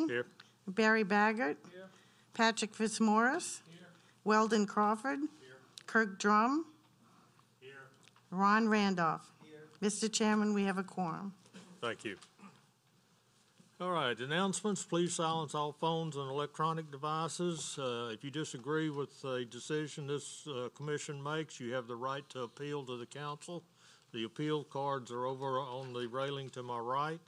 Eagle. Here. Barry Baggett. Here. Patrick Fitzmaurice. Here. Weldon Crawford. Here. Kirk Drum. Here. Ron Randolph. Here. Mr. Chairman, we have a quorum. Thank you. All right, announcements. Please silence all phones and electronic devices. If you disagree with a decision this commission makes, you have the right to appeal to the council. The appeal cards are over on the railing to my right.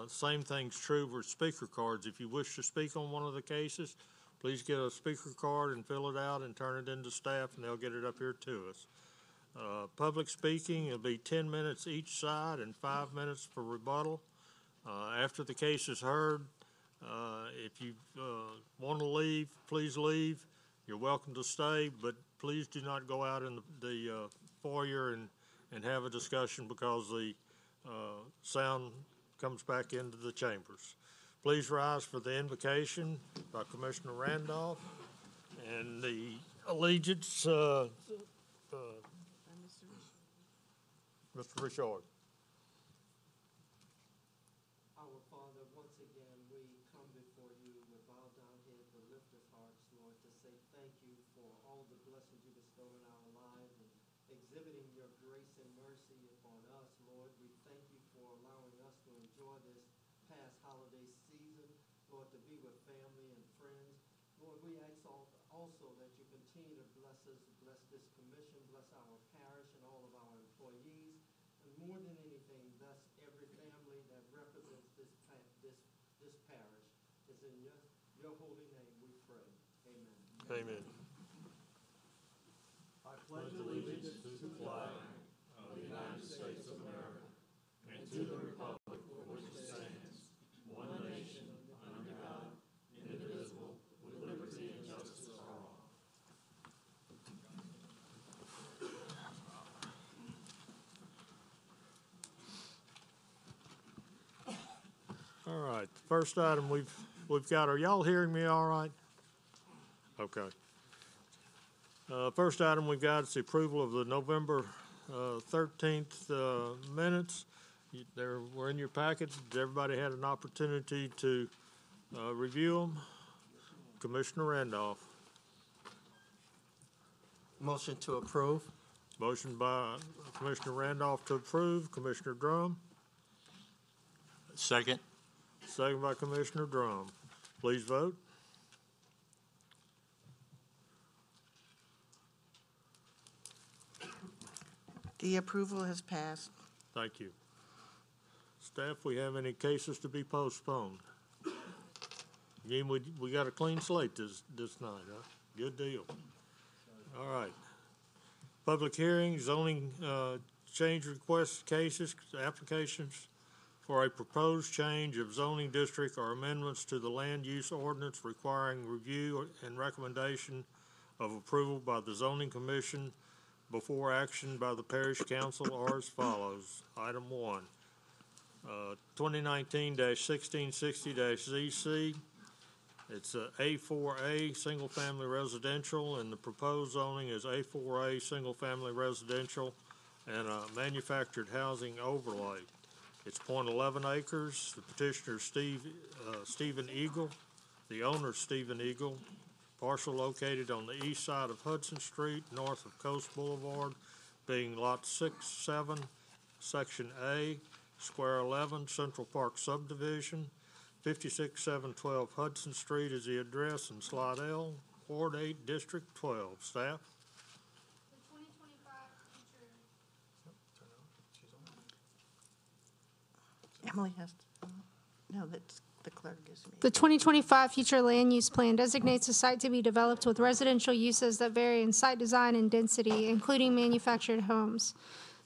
Same thing's true for speaker cards. If you wish to speak on one of the cases, please get a speaker card and fill it out and turn it into staff, and they'll get it up here to us. Public speaking will be 10 minutes each side and 5 minutes for rebuttal. After the case is heard, if you want to leave, please leave. You're welcome to stay, but please do not go out in the foyer and have a discussion because the sound comes back into the chambers. Please rise for the invocation by Commissioner Randolph and the allegiance, Mr. Richard. Our Father, once again, we come before you with bowed down heads, with lifted hearts, Lord, to say thank you for all the blessings you bestow in our lives and exhibiting your grace and mercy upon us, Lord. We thank you for allowing us to enjoy this past holiday season, Lord, to be with family and friends. Lord, we ask also that you continue to bless us, bless this commission, bless our parish and all of our employees, and more than anything, bless every family that represents this parish. It's in your holy name we pray. Amen. Amen. I pledge allegiance to the flag of the United States of America and to the republic for which it stands, one nation, under God, indivisible, with liberty and justice for all. All right, the first item we've got, are y'all hearing me all right? Okay. First item we've got is the approval of the November 13th minutes. They were in your packet. Everybody had an opportunity to review them. Commissioner Randolph. Motion to approve. Motion by Commissioner Randolph to approve. Commissioner Drum. Second. Second by Commissioner Drum. Please vote. The approval has passed. Thank you. Staff, we have any cases to be postponed? Again, we got a clean slate this night, huh? Good deal. All right. Public hearing, zoning change request cases, applications for a proposed change of zoning district or amendments to the land use ordinance requiring review and recommendation of approval by the zoning commission before action by the parish council are as follows. Item 1, 2019-1660-ZC. It's a A4A single-family residential, and the proposed zoning is A4A single-family residential and a manufactured housing overlay. It's 0.11 acres. The petitioner Stephen Eagle, the owner Stephen Eagle, parcel located on the east side of Hudson Street, north of Coast Boulevard, being Lot 6-7, Section A, Square 11, Central Park Subdivision. 56712 Hudson Street is the address, and Slide L, Ward 8, District 12. Staff? The 2025 future. Emily has to, no, that's the clerk gives me. The 2025 future land use plan designates a site to be developed with residential uses that vary in site design and density, including manufactured homes.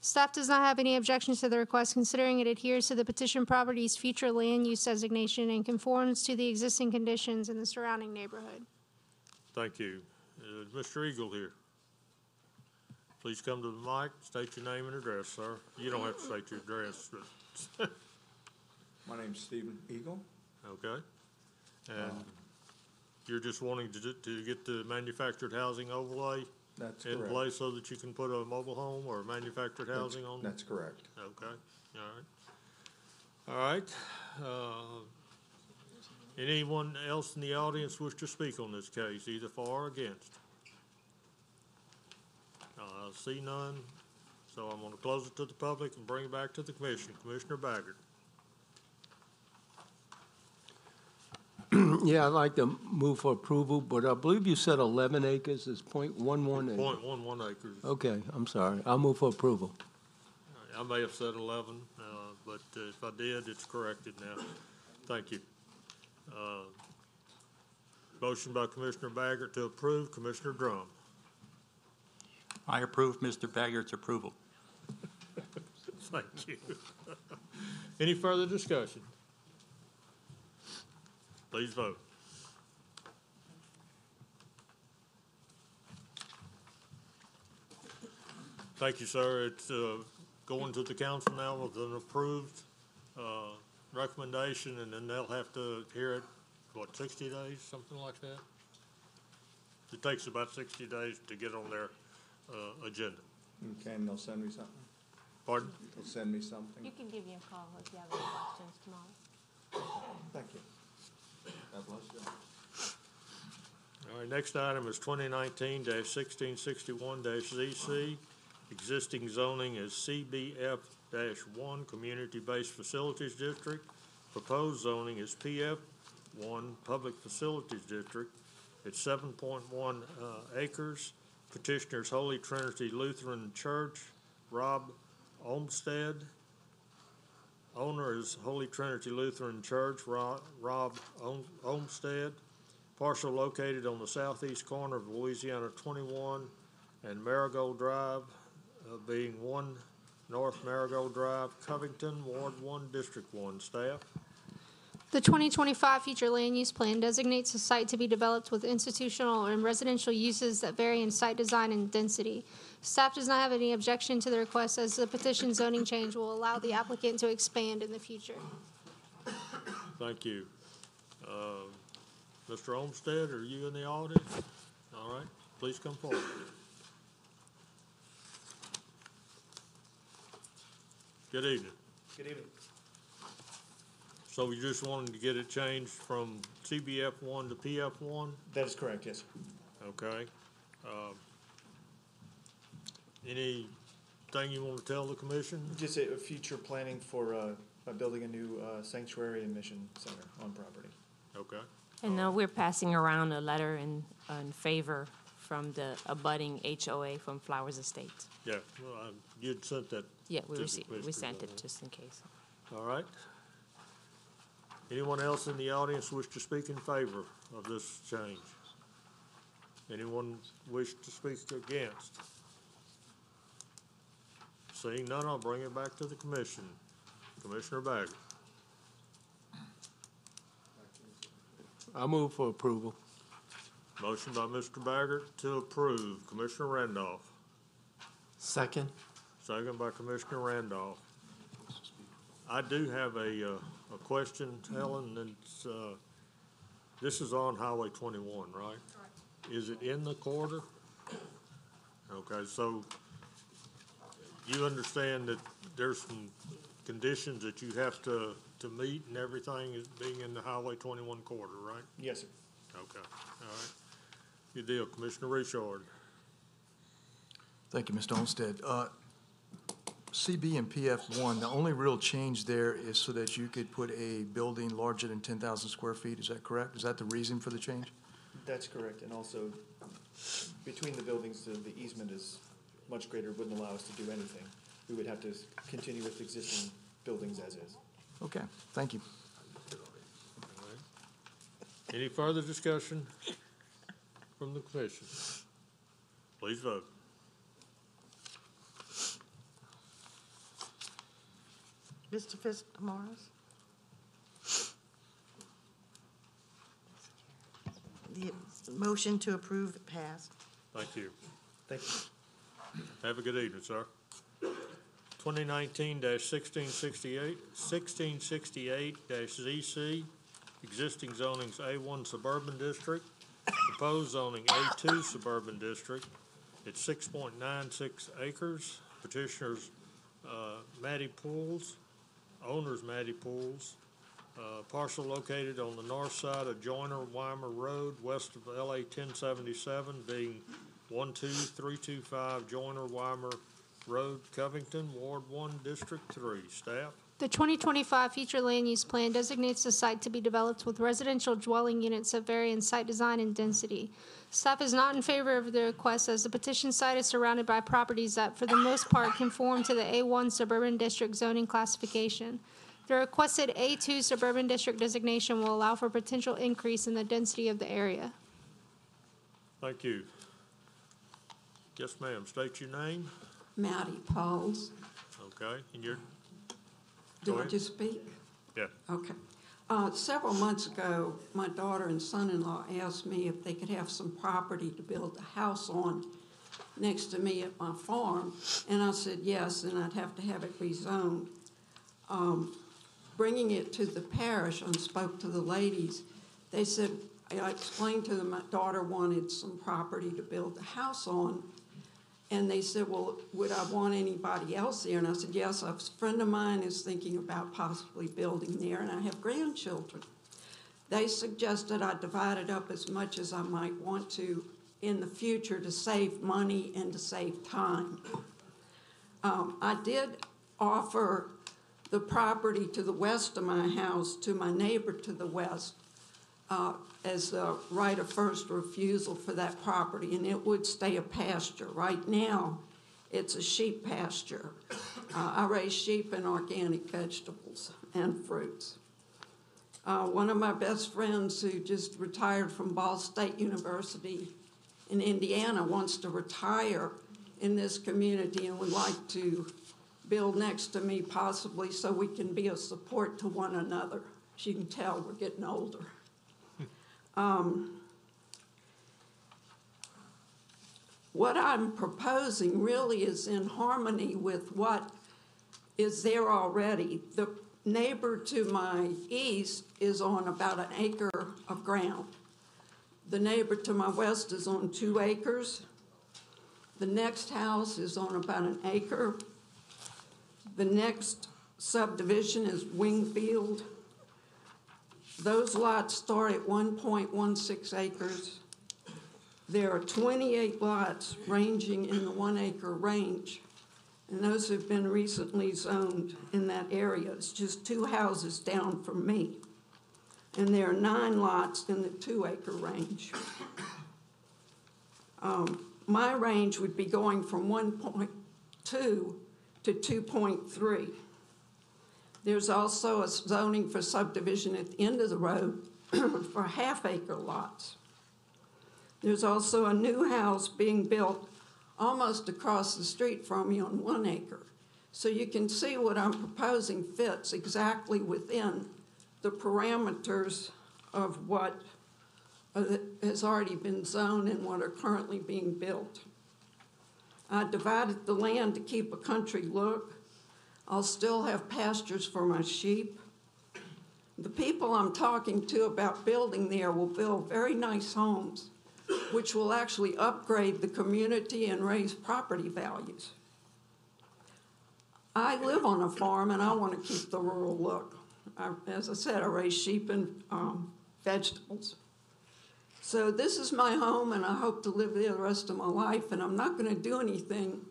Staff does not have any objections to the request, considering it adheres to the petition property's future land use designation and conforms to the existing conditions in the surrounding neighborhood. Thank you. Mr. Eagle here. Please come to the mic, state your name and address, sir. You don't have to state your address. But My name's Stephen Eagle. okay. And you're just wanting to get the manufactured housing overlay That's in correct. place so that you can put a mobile home or manufactured housing on? That's correct. Okay, all right. All right. Anyone else in the audience wish to speak on this case, either for or against? I see none, so I'm going to close it to the public and bring it back to the commission. Commissioner Baggert. Yeah, I'd like to move for approval, but I believe you said 11 acres is .11 acres. 0.11 acres. Okay, I'm sorry. I'll move for approval. I may have said 11, but if I did, it's corrected now. Thank you. Motion by Commissioner Baggert to approve. Commissioner Drum. I approve Mr. Baggert's approval. Thank you. Any further discussion? Please vote. Thank you, sir. It's going to the council now with an approved recommendation, and then they'll have to hear it, what, 60 days, something like that? It takes about 60 days to get on their agenda. Okay, and they'll send me something? Pardon? They'll send me something? You can give me a call if you have any questions tomorrow. Thank you. God bless you. All right, next item is 2019-1661-ZC. Existing zoning is CBF-1, Community-Based Facilities District. Proposed zoning is PF-1, Public Facilities District. It's 7.1 acres. Petitioner's Holy Trinity Lutheran Church, Rob Olmsted. Owner is Holy Trinity Lutheran Church, Rob Olmsted. Parcel located on the southeast corner of Louisiana 21 and Marigold Drive, being 1 North Marigold Drive, Covington, Ward 1, District 1. Staff? The 2025 future land use plan designates a site to be developed with institutional and residential uses that vary in site design and density. Staff does not have any objection to the request, as the petition zoning change will allow the applicant to expand in the future. Thank you. Mr. Olmsted, are you in the audience? All right, please come forward. Good evening. Good evening. So you just wanted to get it changed from CBF1 to PF1? That is correct, yes. Okay. Anything you want to tell the commission? Just a future planning for building a new sanctuary and mission center on property. Okay. And we're passing around a letter in favor from the abutting HOA from Flowers Estate. Yeah, well, you'd sent that. Yeah, to the we commissioners, sent it all right. just in case. All right. Anyone else in the audience wish to speak in favor of this change? Anyone wish to speak against? Seeing none, I'll bring it back to the commission. Commissioner Baggert. I move for approval. Motion by Mr. Baggert to approve. Commissioner Randolph. Second. Second by Commissioner Randolph. I do have a question, Helen, and it's, this is on Highway 21, right? Correct. Is it in the corridor? Okay, so you understand that there's some conditions that you have to meet and everything is being in the Highway 21 corridor, right? Yes, sir. Okay, all right. Good deal. Commissioner Richard. Thank you, Mr. Olmsted. CB and PF1, the only real change there is so that you could put a building larger than 10,000 square feet. Is that correct? Is that the reason for the change? That's correct. And also, between the buildings, the easement is much greater, wouldn't allow us to do anything. We would have to continue with existing buildings as is. Okay, thank you. All right. Any further discussion from the commission? Please vote. Mr. Fitzmaurice? The motion to approve passed. Thank you. Thank you. Have a good evening, sir. 1668-ZC, existing zoning's A1 Suburban District, proposed zoning A2 Suburban District. It's 6.96 acres. Petitioners Matty Pools, owners Matty Pools. Parcel located on the north side of Joyner Weimer Road, west of LA 1077, being 12325 Joyner Weimer Road, Covington, Ward 1, District 3. Staff? The 2025 future land use plan designates the site to be developed with residential dwelling units of varying site design and density. Staff is not in favor of the request as the petition site is surrounded by properties that for the most part conform to the A1 suburban district zoning classification. The requested A2 suburban district designation will allow for potential increase in the density of the area. Thank you. Yes, ma'am. State your name. Matty Pauls. Okay, and your, Do I ahead. just speak? yeah. Okay. Several months ago, my daughter and son-in-law asked me if they could have some property to build a house on next to me at my farm, and I said yes, and I'd have to have it rezoned. Bringing it to the parish and spoke to the ladies, they said, I explained to them my daughter wanted some property to build a house on, and they said, well, would I want anybody else there? And I said, yes, a friend of mine is thinking about possibly building there, and I have grandchildren. They suggested I divide it up as much as I might want to in the future to save money and to save time. I did offer the property to the west of my house to my neighbor to the west as a right of first refusal for that property, and it would stay a pasture. Right now, it's a sheep pasture. I raise sheep and organic vegetables and fruits. One of my best friends who just retired from Ball State University in Indiana wants to retire in this community and would like to build next to me possibly so we can be a support to one another. As you can tell, we're getting older. What I'm proposing really is in harmony with what is there already. The neighbor to my east is on about an acre of ground. The neighbor to my west is on 2 acres. The next house is on about an acre. The next subdivision is Wingfield. Those lots start at 1.16 acres. There are 28 lots ranging in the 1 acre range, and those have been recently zoned in that area. It's just 2 houses down from me. And there are 9 lots in the 2 acre range. My range would be going from 1.2 to 2.3. There's also a zoning for subdivision at the end of the road for 1/2 acre lots. There's also a new house being built almost across the street from me on 1 acre. So you can see what I'm proposing fits exactly within the parameters of what has already been zoned and what are currently being built. I divided the land to keep a country look. I'll still have pastures for my sheep. The people I'm talking to about building there will build very nice homes, which will actually upgrade the community and raise property values. I live on a farm and I want to keep the rural look. As I said, I raise sheep and vegetables. So this is my home and I hope to live there the rest of my life, and I'm not going to do anything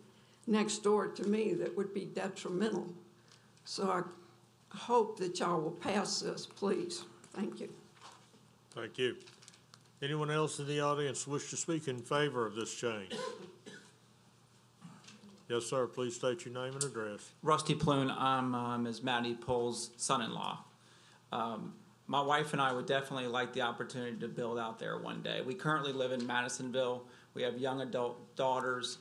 next door to me that would be detrimental. So I hope that y'all will pass this, please. Thank you. Thank you. Anyone else in the audience wish to speak in favor of this change? Yes, sir. Please state your name and address. Rusty Plune. I'm Ms. Maddie Pohl's son-in-law. My wife and I would definitely like the opportunity to build out there one day. We currently live in Madisonville. We have young adult daughters,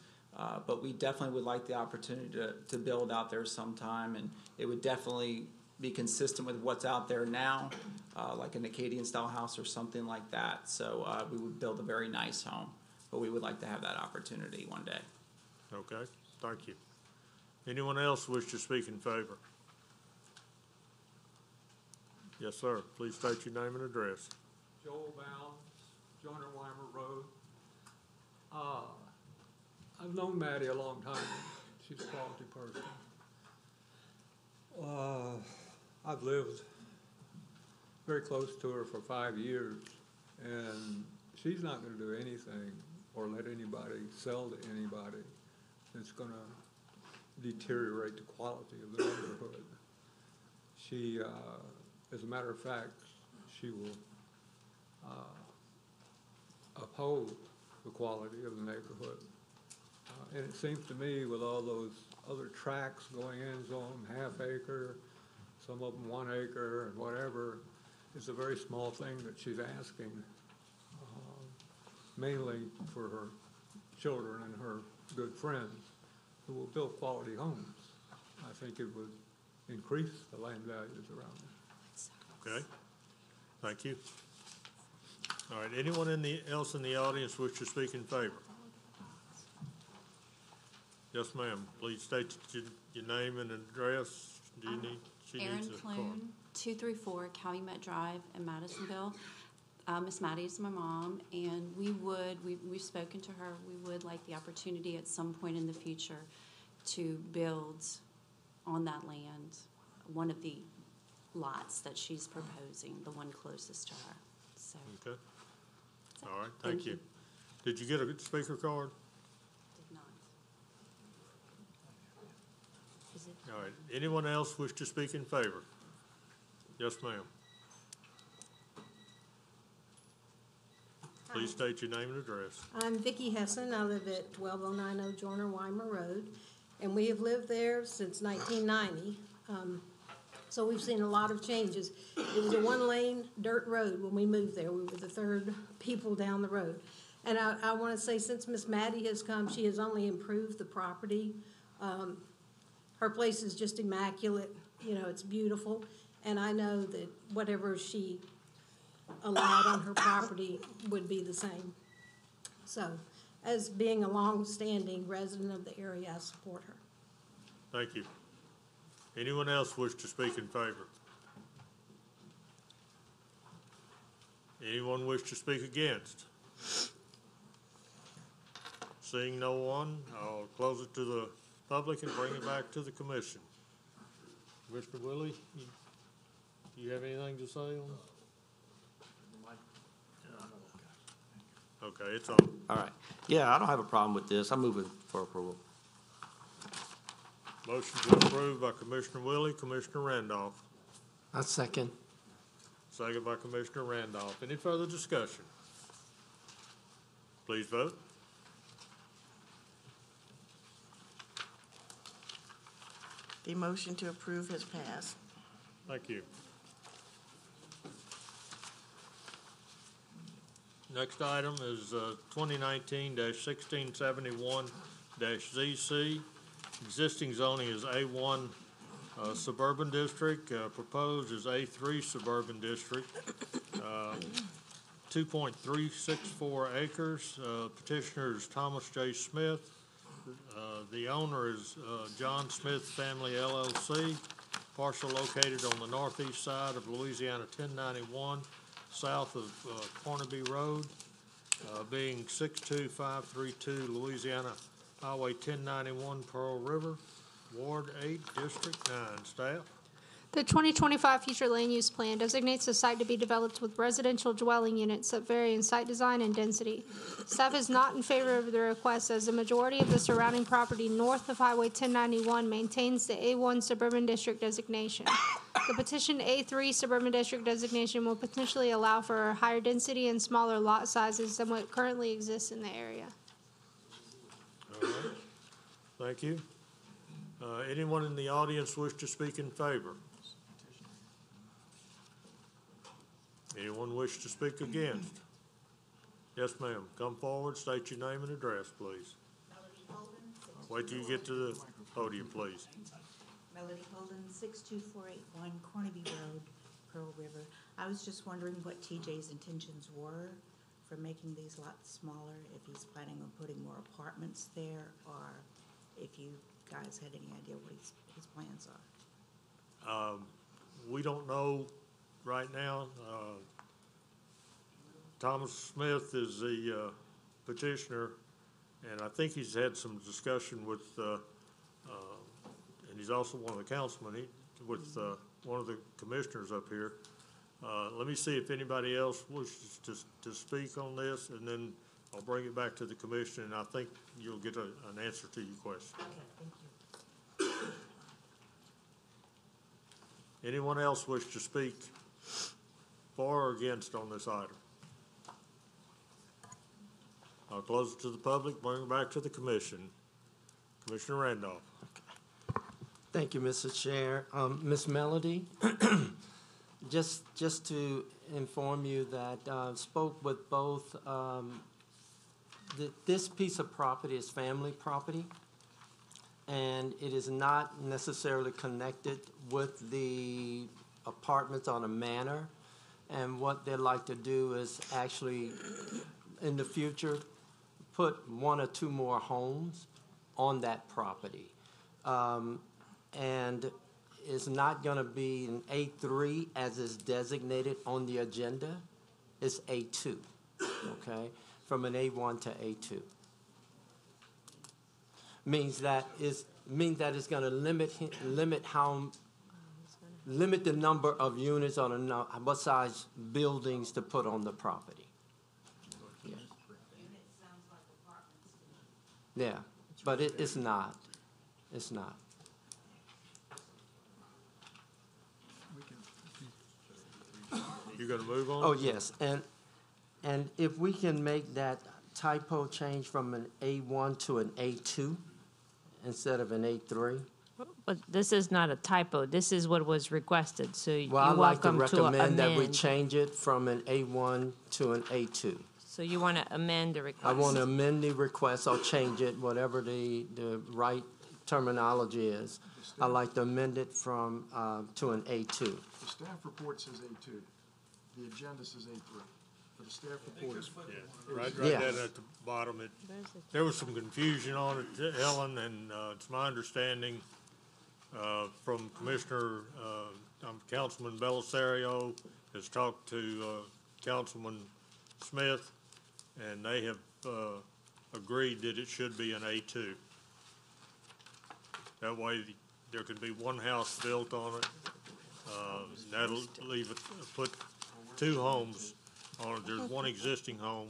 but we definitely would like the opportunity to build out there sometime, and it would definitely be consistent with what's out there now, like an Acadian-style house or something like that. So we would build a very nice home, but we would like to have that opportunity one day. Okay, thank you. Anyone else wish to speak in favor? Yes, sir. Please state your name and address. Joel Bounds, Joyner Weimer Road. I've known Maddie a long time. She's a quality person. I've lived very close to her for 5 years, and she's not gonna do anything or let anybody sell to anybody that's gonna deteriorate the quality of the neighborhood. She, as a matter of fact, she will uphold the quality of the neighborhood. And it seems to me with all those other tracts going in zone, half acre, some of them 1 acre and whatever, it's a very small thing that she's asking, mainly for her children and her good friends who will build quality homes. I think it would increase the land values around it. Okay, thank you. All right, anyone else in the audience wish to speak in favor? Yes, ma'am. Please state your name and address. Do you need? Erin needs a card. Clune, 234 Calumet Drive in Madisonville. Miss Maddie is my mom, and we've spoken to her. We would like the opportunity at some point in the future to build on that land, one of the lots that she's proposing, the one closest to her. So. Okay. All right, thank you. Did you get a speaker card? Did not. Is it? All right, anyone else wish to speak in favor? Yes, ma'am. Please state your name and address. I'm Vicki Hessen. I live at 12090 Joyner-Weimer Road, and we have lived there since 1990. So we've seen a lot of changes. It was a one-lane dirt road when we moved there. We were the third people down the road. And I want to say, since Miss Maddie has come, she has only improved the property. Her place is just immaculate. You know, it's beautiful. And I know that whatever she allowed on her property would be the same. So, as being a long-standing resident of the area, I support her. Thank you. Anyone else wish to speak in favor? Anyone wish to speak against? Seeing no one, I'll close it to the public and bring it back to the commission. Mr. Willie, do you have anything to say on this? Okay, it's on. All right. Yeah, I don't have a problem with this. I'm moving for approval. Motion to approve by Commissioner Willie, Commissioner Randolph. I second. Second by Commissioner Randolph. Any further discussion? Please vote. The motion to approve has passed. Thank you. Next item is 2019-1671-ZC. Existing zoning is A1 Suburban District. Proposed is A3 Suburban District. 2.364 acres. Petitioner is Thomas J. Smith. The owner is John Smith Family LLC. Parcel located on the northeast side of Louisiana 1091, south of Cornaby Road, being 62532 Louisiana Highway 1091, Pearl River, Ward 8, District 9. Staff? The 2025 future land use plan designates the site to be developed with residential dwelling units that vary in site design and density. Staff is not in favor of the request, as the majority of the surrounding property north of Highway 1091 maintains the A1 Suburban District designation. The petitioned A3 Suburban District designation will potentially allow for higher density and smaller lot sizes than what currently exists in the area. All right. Thank you. Anyone in the audience wish to speak in favor? Anyone wish to speak against? Yes, ma'am. Come forward, state your name and address, please. Wait till you get to the podium, please. Melody Holden, 62481 Cornaby Road, Pearl River. I was just wondering what TJ's intentions were for making these lots smaller, if he's planning on putting more apartments there, or if you guys had any idea what his plans are. We don't know right now. Thomas Smith is the petitioner, and I think he's had some discussion with, and he's also one of the councilmen, with one of the commissioners up here. Let me see if anybody else wishes to speak on this, and then I'll bring it back to the commission, and I think you'll get an answer to your question. Okay, thank you. Anyone else wish to speak for or against on this item? I'll close it to the public, bring it back to the commission. Commissioner Randolph. Thank you, Mr. Chair. Ms. Melody, just to inform you that spoke with both, this piece of property is family property, and it is not necessarily connected with the apartments on a manor. And what they'd like to do is actually, in the future, put one or two more homes on that property. And it's not going to be an A3 as is designated on the agenda. It's A2, okay? From an A1 to A2. Means that it's going to limit the number of units on what size buildings to put on the property. Yeah, yeah, but it's not. It's not. You gonna move on? Oh, yes, and if we can make that typo change from an A1 to an A2 instead of an A3. But this is not a typo. This is what was requested, so you're Well, I'd like to welcome to recommend that we amend. change it from an A1 to an A2. So you want to amend the request? I want to amend the request, I'll change it, whatever the right terminology is. I'd like to amend it from, to an A2. The staff report says A2. The agenda says A3. But the staff report is. Right Yeah. down at the bottom. There was some confusion on it, Ellen, and it's my understanding from Commissioner, Councilman Belisario has talked to Councilman Smith, and they have agreed that it should be an A2. That way, there could be one house built on it. That'll leave it, put two homes on it. There's one existing home.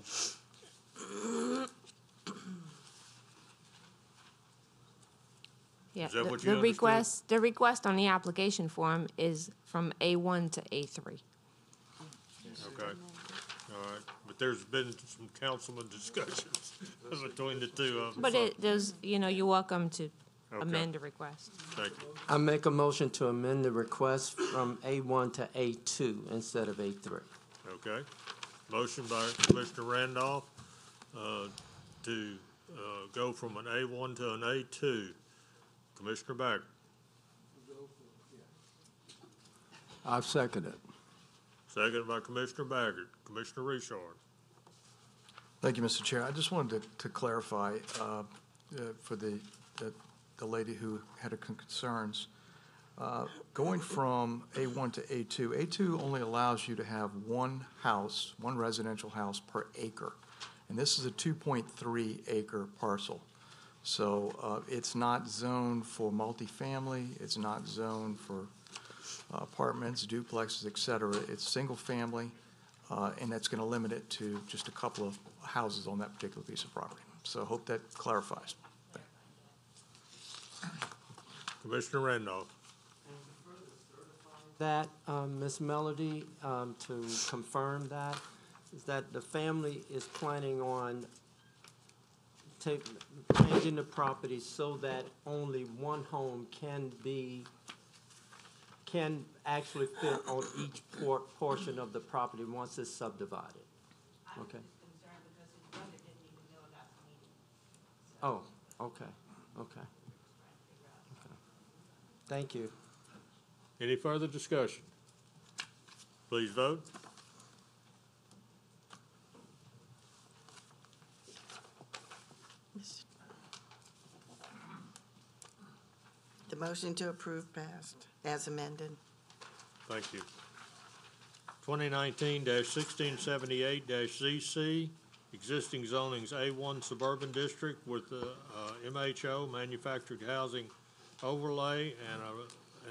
Yeah, Is that what you the understood? the request on the application form is from A1 to A3. Okay, all right, but there's been some councilman discussions between the two of them. But so- it does, you're welcome to Okay. amend the request. Thank you. I make a motion to amend the request from A1 to A2 instead of A3. Okay, motion by Commissioner Randolph to go from an A1 to an A2. Commissioner Baggett. I've seconded it. Seconded by Commissioner Baggett. Commissioner Richard. Thank you, Mr. Chair. I just wanted to clarify for the lady who had concerns. Going from A1 to A2, A2 only allows you to have one house, one residential house per acre. And this is a 2.3 acre parcel. So it's not zoned for multifamily, it's not zoned for apartments, duplexes, et cetera. It's single family, and that's going to limit it to just a couple of houses on that particular piece of property. So I hope that clarifies. Commissioner Randolph. That, Ms. Melody, to confirm that, is that the family is planning on changing the property so that only one home can actually fit on each portion of the property once it's subdivided. Okay. Oh, okay, okay. Thank you. Any further discussion? Please vote. The motion to approve passed as amended. Thank you. 2019-1678-ZC, existing zonings A1 Suburban District with MHO, Manufactured Housing Overlay, and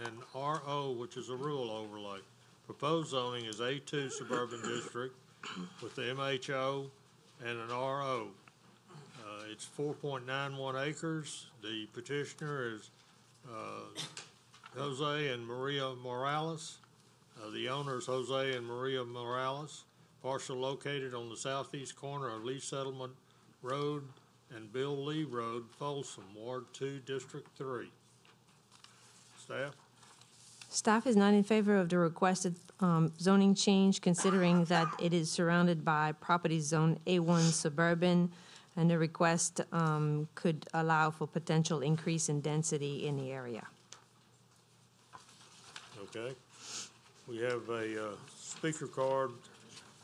an RO, which is a rural overlay. Proposed zoning is A2 suburban district with the MHO and an RO. It's 4.91 acres. The petitioner is Jose and Maria Morales. The owner is Jose and Maria Morales. Parcel located on the southeast corner of Lee Settlement Road and Bill Lee Road, Folsom, Ward 2, District 3. Staff? Staff is not in favor of the requested zoning change, considering that it is surrounded by property zone A1 suburban, and the request could allow for potential increase in density in the area. Okay. We have a speaker card.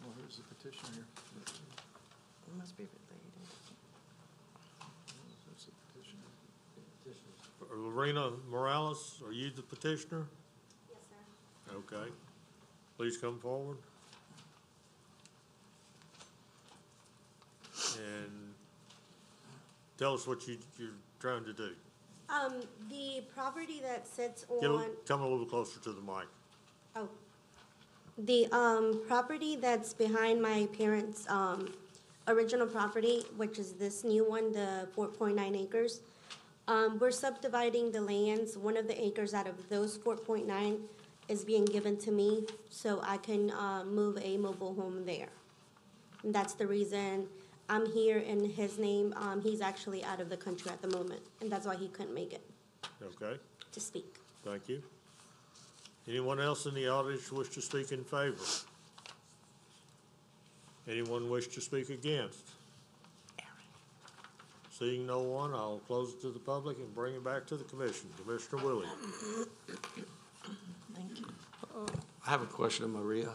Well, here's the petition here. It must be related. There's the petition. Lorena Morales, are you the petitioner? Yes, sir. Okay. Please come forward. And tell us what you're trying to do. The property that sits Come a little closer to the mic. oh, the, property that's behind my parents', original property, which is this new one, the 4.9 acres. We're subdividing the lands. One of the acres out of those 4.9 is being given to me, so I can, move a mobile home there. And that's the reason I'm here in his name. He's actually out of the country at the moment, and that's why he couldn't make it Okay. to speak. Thank you. Anyone else in the audience wish to speak in favor? Anyone wish to speak against? Seeing no one, I'll close it to the public and bring it back to the commission. Commissioner Willie. Thank you. I have a question of Maria.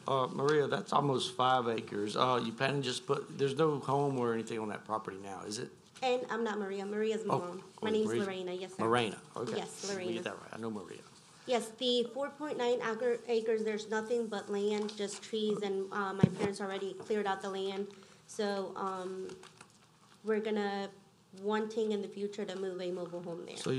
Maria, that's almost 5 acres. You planning just there's no home or anything on that property now, is it? And I'm not Maria. Maria's my mom. My name's Maria's- Lorena. Yes, sir. Lorena, okay. Yes, Let me Lorena. get that right. I know Maria. Yes, the 4.9 acres, there's nothing but land, just trees, and my parents already cleared out the land. So we're gonna, wanting in the future to move a mobile home there. So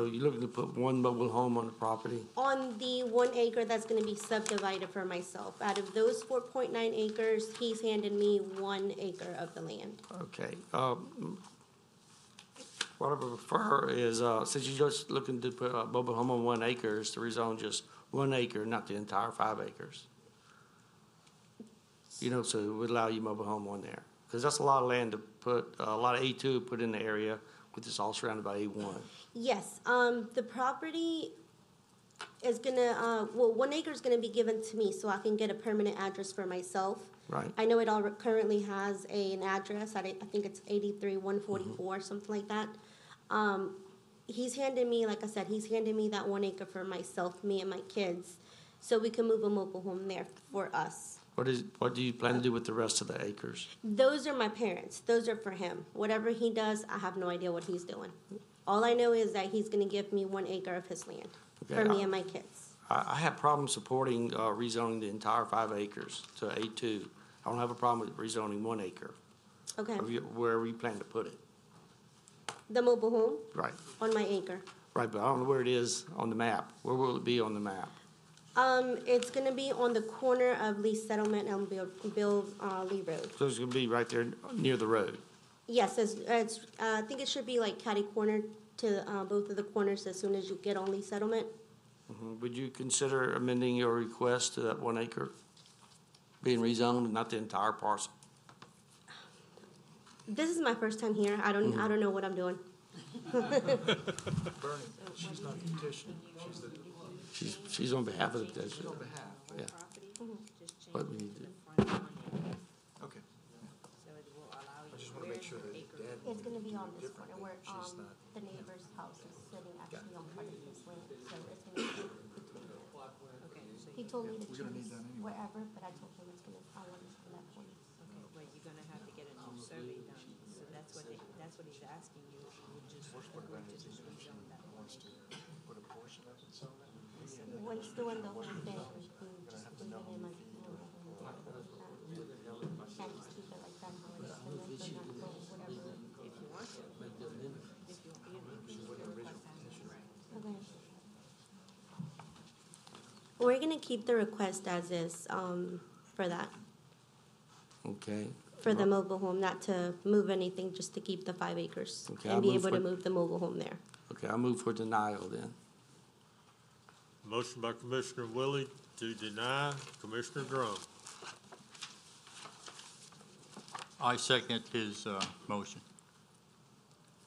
you're looking to put one mobile home on the property? On the 1 acre that's gonna be subdivided for myself. Out of those 4.9 acres, he's handed me 1 acre of the land. Okay. What I prefer is, since you're just looking to put a mobile home on 1 acre, is to rezone just 1 acre, not the entire 5 acres. So it would allow you mobile home on there. Because that's a lot of land to put, a lot of A2 to put in the area, which is all surrounded by A1. Yes, the property is gonna, 1 acre is gonna be given to me so I can get a permanent address for myself. Right. I know it currently has an address, I think it's 83-144, something like that. He's handed me, like I said, he's handed me that 1 acre for myself, me and my kids, so we can move a mobile home there for us. What do you plan to do with the rest of the acres? Those are my parents, those are for him. Whatever he does, I have no idea what he's doing. All I know is that he's gonna give me 1 acre of his land for Okay, me and my kids. I have problems supporting rezoning the entire 5 acres to A2. I don't have a problem with rezoning 1 acre. Okay, Wherever you plan to put it. the mobile home Right. on my acre. Right, but I don't know where it is on the map. Where will it be on the map? It's gonna be on the corner of Lee Settlement and Bill Lee Road. So it's gonna be right there near the road. Yes, I think it should be like catty corner to both of the corners as soon as you get on Lee Settlement. Would you consider amending your request to that 1 acre being rezoned, not the entire parcel? This is my first time here. I don't know what I'm doing. Bernie, she's not the petitioner. She's on behalf of the petitioner. On behalf. Yeah. What we need to. Okay. I just want to make sure that Dad. It's gonna be on this corner where She's not. the neighbor's house is sitting actually on part of this land, so it's gonna be between them. He told me to We're gonna need choose that anyway. wherever, but I told him it's gonna, I want it on that corner. Okay, but you're gonna have to get a new survey done, so that's what he's asking you, if you would just agree to just rezone that one. Wants to put a portion of it so that. Once doing the whole thing, just leaving it like, can't just keep it like that, how it is, and then not go whatever. If you want to. If you request that. Okay. We're gonna keep the request as is, for that, Okay. for the mobile home, not to move anything, just to keep the 5 acres. Okay, And I'll be move able to for- move the mobile home there. Okay, I move for denial then. Motion by Commissioner Willie to deny. Commissioner Drum. I second his motion.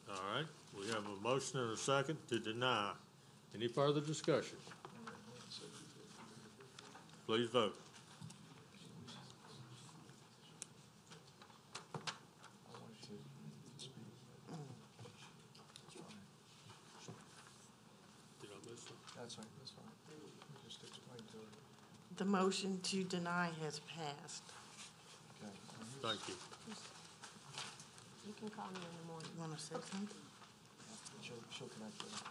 All right, we have a motion and a second to deny. Any further discussion? Please vote. Did I miss something? That's right, that's fine. Just explain to her. The motion to deny has passed. Okay. Thank you. You can call me in the morning. You want to say something? She'll connect with her.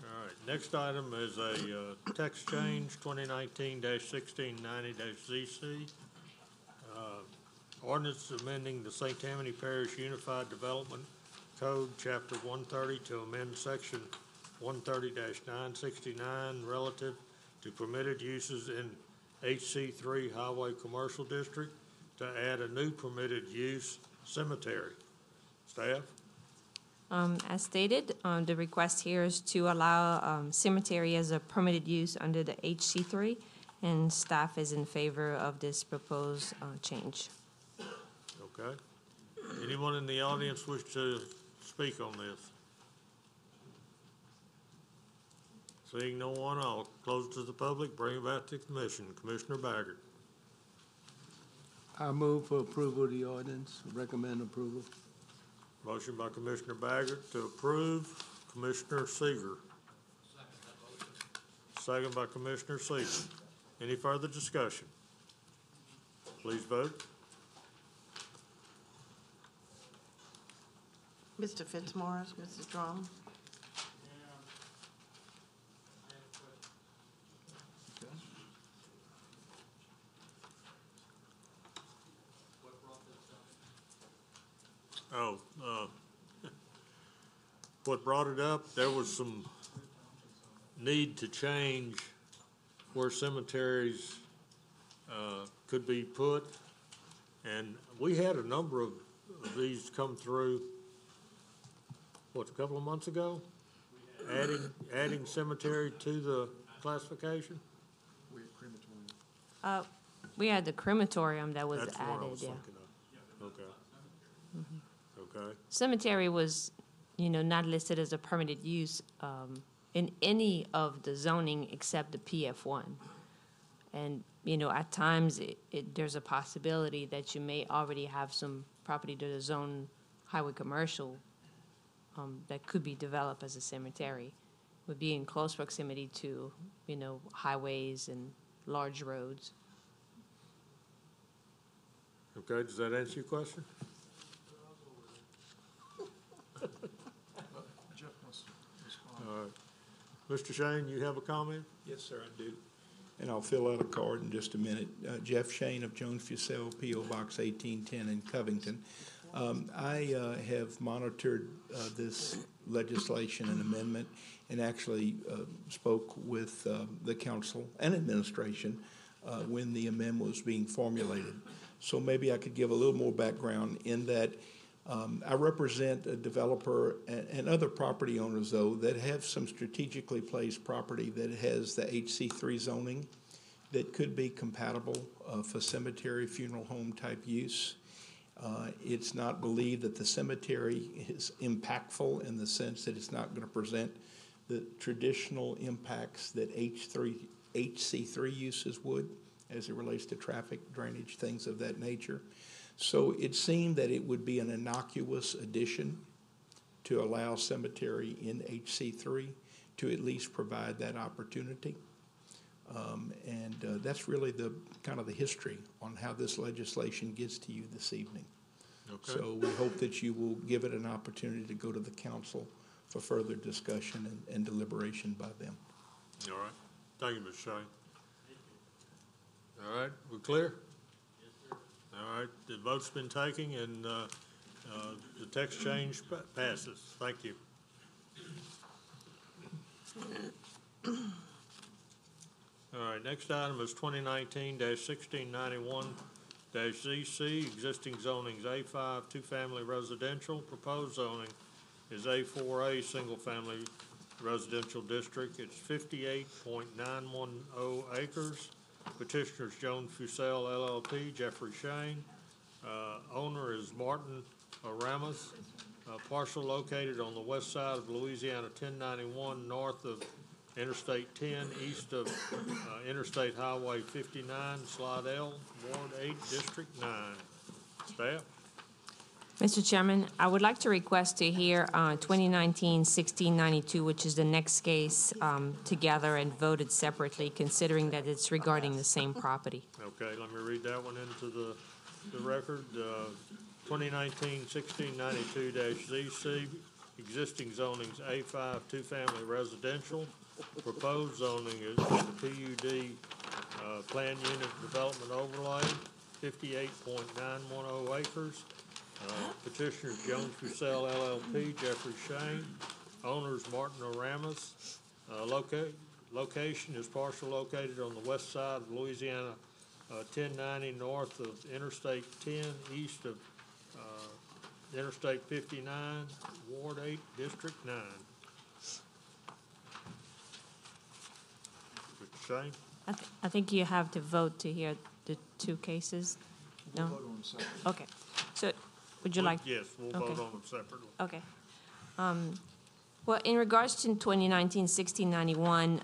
All right, next item is a text change, 2019-1690-ZC. Ordinance amending the St. Tammany Parish Unified Development Code, Chapter 130, to amend Section 130-969 relative to permitted uses in HC3 Highway Commercial District to add a new permitted use, cemetery. Staff? As stated, the request here is to allow cemetery as a permitted use under the HC3, and staff is in favor of this proposed change. Okay. Anyone in the audience wish to speak on this? Seeing no one, I'll close it to the public, bring it back to the commission. Commissioner Baggert. I move for approval of the ordinance, recommend approval. Motion by Commissioner Baggert to approve. Commissioner Seeger. Second by Commissioner Seeger. Any further discussion? Please vote. Mr. Fitzmaurice, Mrs. Drum? Oh, what brought it up, there was some need to change where cemeteries could be put. And we had a number of these come through, what, a couple of months ago? Adding cemetery to the classification? We had the crematorium that was That's what I added, was yeah. thinking of. Okay. Okay. Cemetery was, not listed as a permitted use in any of the zoning except the PF1. And, at times, there's a possibility that you may already have some property that is zoned highway commercial that could be developed as a cemetery, would be in close proximity to, highways and large roads. Okay, does that answer your question? All right. Mr. Shane, you have a comment? Yes, sir, I do. And I'll fill out a card in just a minute. Jeff Shane of Jones Fussell, P.O. Box 1810 in Covington. I have monitored this legislation and amendment and actually spoke with the council and administration when the amendment was being formulated. So maybe I could give a little more background in that I represent a developer and other property owners, though, that have some strategically placed property that has the HC3 zoning that could be compatible for cemetery, funeral home type use. It's not believed that the cemetery is impactful in the sense that it's not going to present the traditional impacts that HC3 uses would as it relates to traffic, drainage, things of that nature. So it seemed that it would be an innocuous addition to allow cemetery in HC3 to at least provide that opportunity. That's really the kind of the history on how this legislation gets to you this evening. Okay. So we hope that you will give it an opportunity to go to the council for further discussion and deliberation by them. All right. Thank you, Mr. Shane. All right, we're clear? Yes, sir. All right, the vote's been taken and the text change passes. Thank you. All right, next item is 2019-1691-ZC, existing zoning's A5, two-family residential. Proposed zoning is A4A, single-family residential district. It's 58.910 acres. Petitioner's Joan Fussell LLP, Jeffrey Shane. Owner is Martin Aramis. Parcel located on the west side of Louisiana 1091, north of Interstate 10, east of Interstate Highway 59, Slidell, Ward 8, District 9. Staff? Mr. Chairman, I would like to request to hear 2019-1692, which is the next case, together and voted separately, considering that it's regarding the same property. Okay, let me read that one into the record. 2019-1692-ZC, existing zoning's A5, two-family residential. Proposed zoning is the PUD Plan Unit Development Overlay, 58.910 acres. Petitioners Joan Fussell LLP, Jeffrey Shane. Owners Martin Aramis. Location is parcel located on the west side of Louisiana 1090, north of Interstate 10, east of Interstate 59, Ward 8, District 9. Mr. Shane? I think you have to vote to hear the two cases. No? We'll vote on them separately. Okay. So would you like? Yes, we'll Okay. vote on them separately. Okay. Well, in regards to 2019-1691,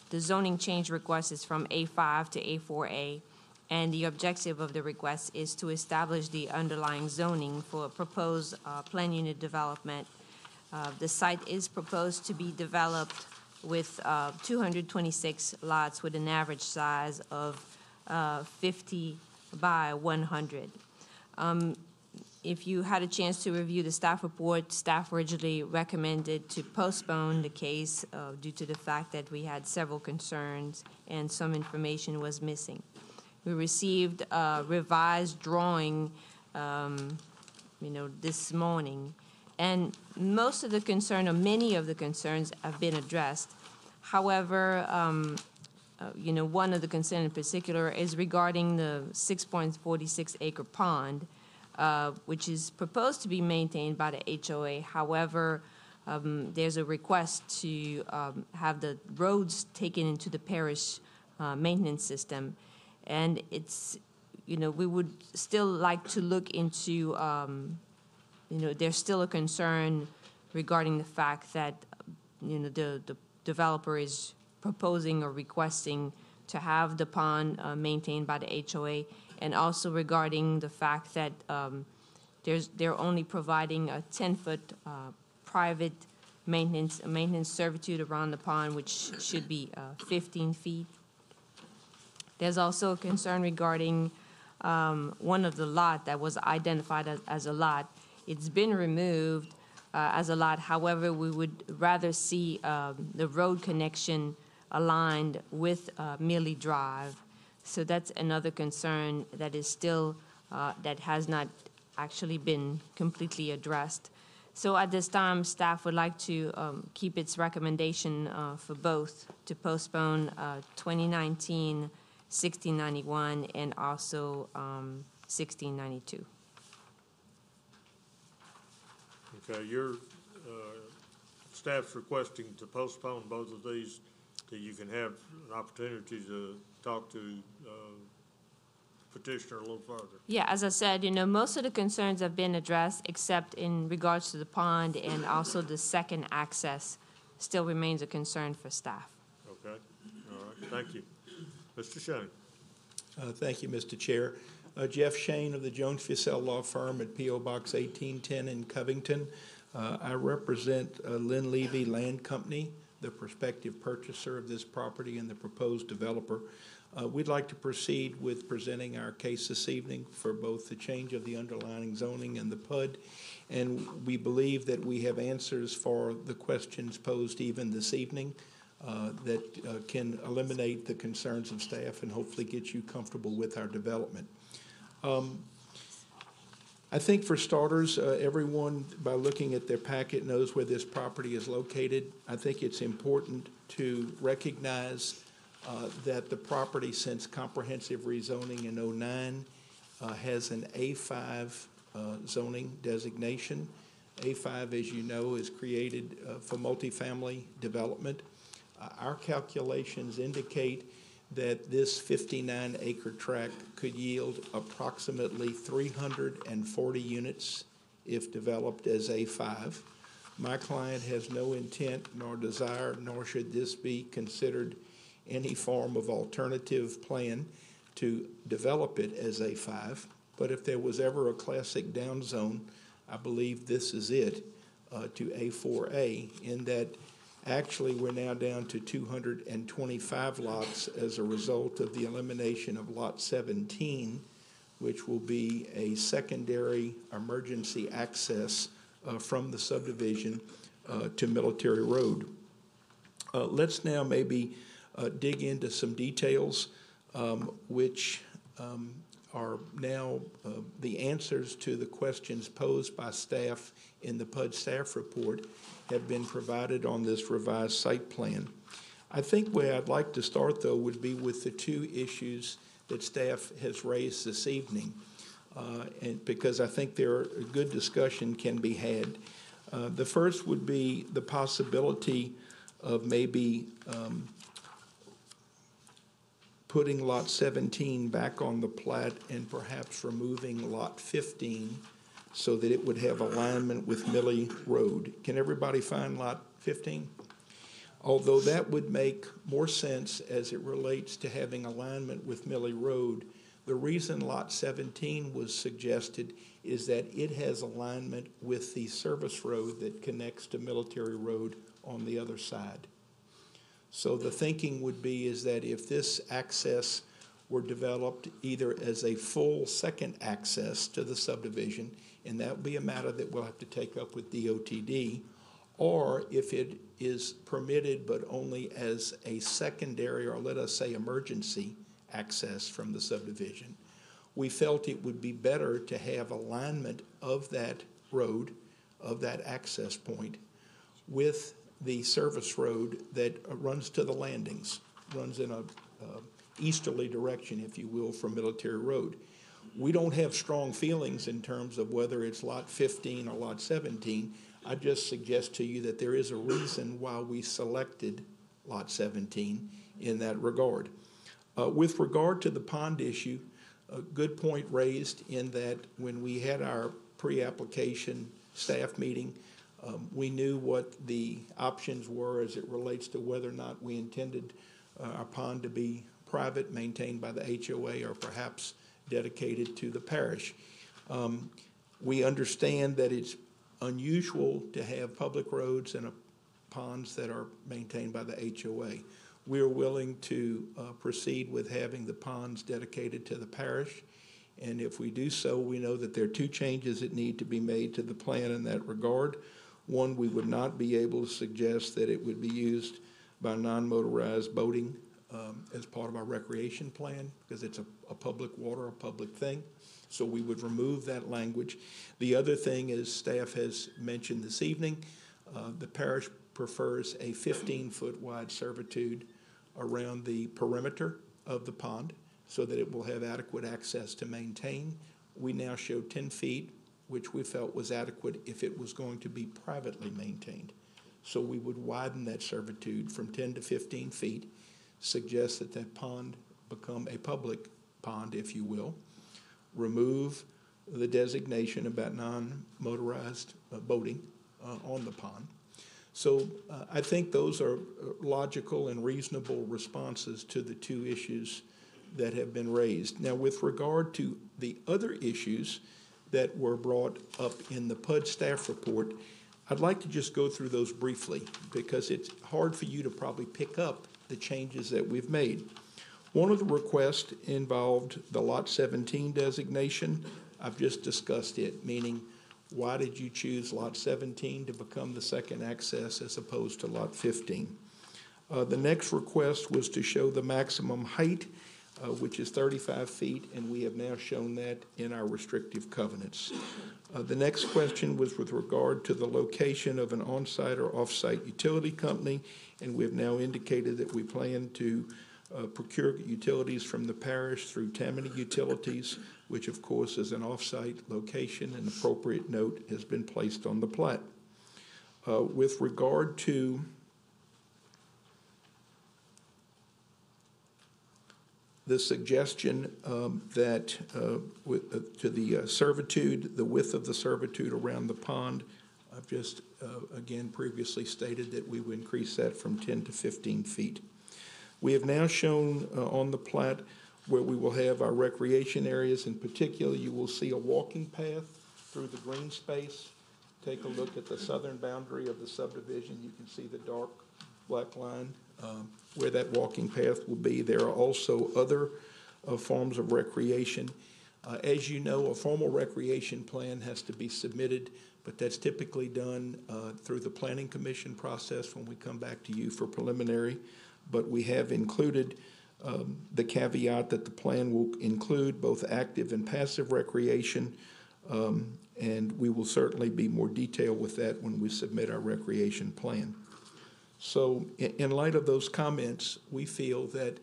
the zoning change request is from A5 to A4A, and the objective of the request is to establish the underlying zoning for a proposed plan unit development. The site is proposed to be developed with 226 lots with an average size of 50 by 100. If you had a chance to review the staff report, staff originally recommended to postpone the case due to the fact that we had several concerns and some information was missing. We received a revised drawing, this morning, and most of the concern, or many of the concerns, have been addressed. However, one of the concerns in particular is regarding the 6.46 acre pond, which is proposed to be maintained by the HOA. However, there's a request to have the roads taken into the parish maintenance system. And it's, we would still like to look into, there's still a concern regarding the fact that, the developer is proposing or requesting to have the pond maintained by the HOA, and also regarding the fact that they're only providing a 10-foot private maintenance servitude around the pond, which should be 15 feet. There's also a concern regarding one of the lot that was identified as a lot. It's been removed as a lot. However, we would rather see the road connection aligned with Millie Drive. So that's another concern that is still, that has not actually been completely addressed. So at this time, staff would like to keep its recommendation for both, to postpone 2019-1691 and also 1692. Okay, your staff's requesting to postpone both of these till you can have an opportunity to talk to petitioner a little further. Yeah, as I said, most of the concerns have been addressed except in regards to the pond, and also the second access still remains a concern for staff. Okay, all right, thank you. Mr. Shane. Thank you, Mr. Chair. Jeff Shane of the Jones Fussell Law Firm at P.O. Box 1810 in Covington. I represent Lynn Levy Land Company, the prospective purchaser of this property and the proposed developer. We'd like to proceed with presenting our case this evening for both the change of the underlying zoning and the PUD, and we believe that we have answers for the questions posed even this evening that can eliminate the concerns of staff and hopefully get you comfortable with our development. I think for starters, everyone, by looking at their packet, knows where this property is located. I think it's important to recognize that the property, since comprehensive rezoning in '09, has an A5 zoning designation. A5, as you know, is created for multifamily development. Our calculations indicate that this 59-acre tract could yield approximately 340 units if developed as A5. My client has no intent nor desire, nor should this be considered any form of alternative plan to develop it as A5. But if there was ever a classic down zone, I believe this is it, to A4A, in that actually we're now down to 225 lots as a result of the elimination of Lot 17, which will be a secondary emergency access from the subdivision to Military Road. Let's now maybe dig into some details which are now the answers to the questions posed by staff in the PUD staff report have been provided on this revised site plan. I think where I'd like to start, though, would be with the two issues that staff has raised this evening, and because I think a good discussion can be had. The first would be the possibility of maybe putting Lot 17 back on the plat and perhaps removing Lot 15 so that it would have alignment with Millie Road. Can everybody find Lot 15? Although that would make more sense as it relates to having alignment with Millie Road, the reason Lot 17 was suggested is that it has alignment with the service road that connects to Military Road on the other side. So the thinking would be is that if this access were developed either as a full second access to the subdivision, and that would be a matter that we'll have to take up with DOTD, or if it is permitted but only as a secondary, or let us say emergency access from the subdivision, we felt it would be better to have alignment of that road, of that access point, with the service road that runs to the landings, runs in a easterly direction, if you will, from Military Road. We don't have strong feelings in terms of whether it's Lot 15 or Lot 17. I just suggest to you that there is a reason why we selected Lot 17 in that regard. With regard to the pond issue, a good point raised in that when we had our pre-application staff meeting, we knew what the options were as it relates to whether or not we intended our pond to be private, maintained by the HOA, or perhaps dedicated to the parish. We understand that it's unusual to have public roads and ponds that are maintained by the HOA. We are willing to proceed with having the ponds dedicated to the parish, and if we do so, we know that there are two changes that need to be made to the plan in that regard. One, we would not be able to suggest that it would be used by non-motorized boating as part of our recreation plan, because it's a public water, a public thing. So we would remove that language. The other thing is, staff has mentioned this evening, the parish prefers a 15-foot wide servitude around the perimeter of the pond so that it will have adequate access to maintain. We now show 10 feet, which we felt was adequate if it was going to be privately maintained. So we would widen that servitude from 10 to 15 feet, suggest that that pond become a public pond, if you will, remove the designation about non-motorized boating on the pond. So I think those are logical and reasonable responses to the two issues that have been raised. Now, with regard to the other issues that were brought up in the PUD staff report, I'd like to just go through those briefly because it's hard for you to probably pick up the changes that we've made. One of the requests involved the Lot 17 designation. I've just discussed it, meaning why did you choose Lot 17 to become the second access as opposed to Lot 15? The next request was to show the maximum height, which is 35 feet, and we have now shown that in our restrictive covenants. The next question was with regard to the location of an on-site or off-site utility company, and we have now indicated that we plan to procure utilities from the parish through Tammany Utilities, which of course is an off-site location. An appropriate note has been placed on the plat. With regard to the suggestion to the servitude, the width of the servitude around the pond, I've just, again, previously stated that we would increase that from 10 to 15 feet. We have now shown on the plat where we will have our recreation areas. In particular, you will see a walking path through the green space. Take a look at the southern boundary of the subdivision. You can see the dark black line where that walking path will be. There are also other forms of recreation. As you know, a formal recreation plan has to be submitted, but that's typically done through the Planning Commission process when we come back to you for preliminary. But we have included the caveat that the plan will include both active and passive recreation, and we will certainly be more detailed with that when we submit our recreation plan. So in light of those comments, we feel that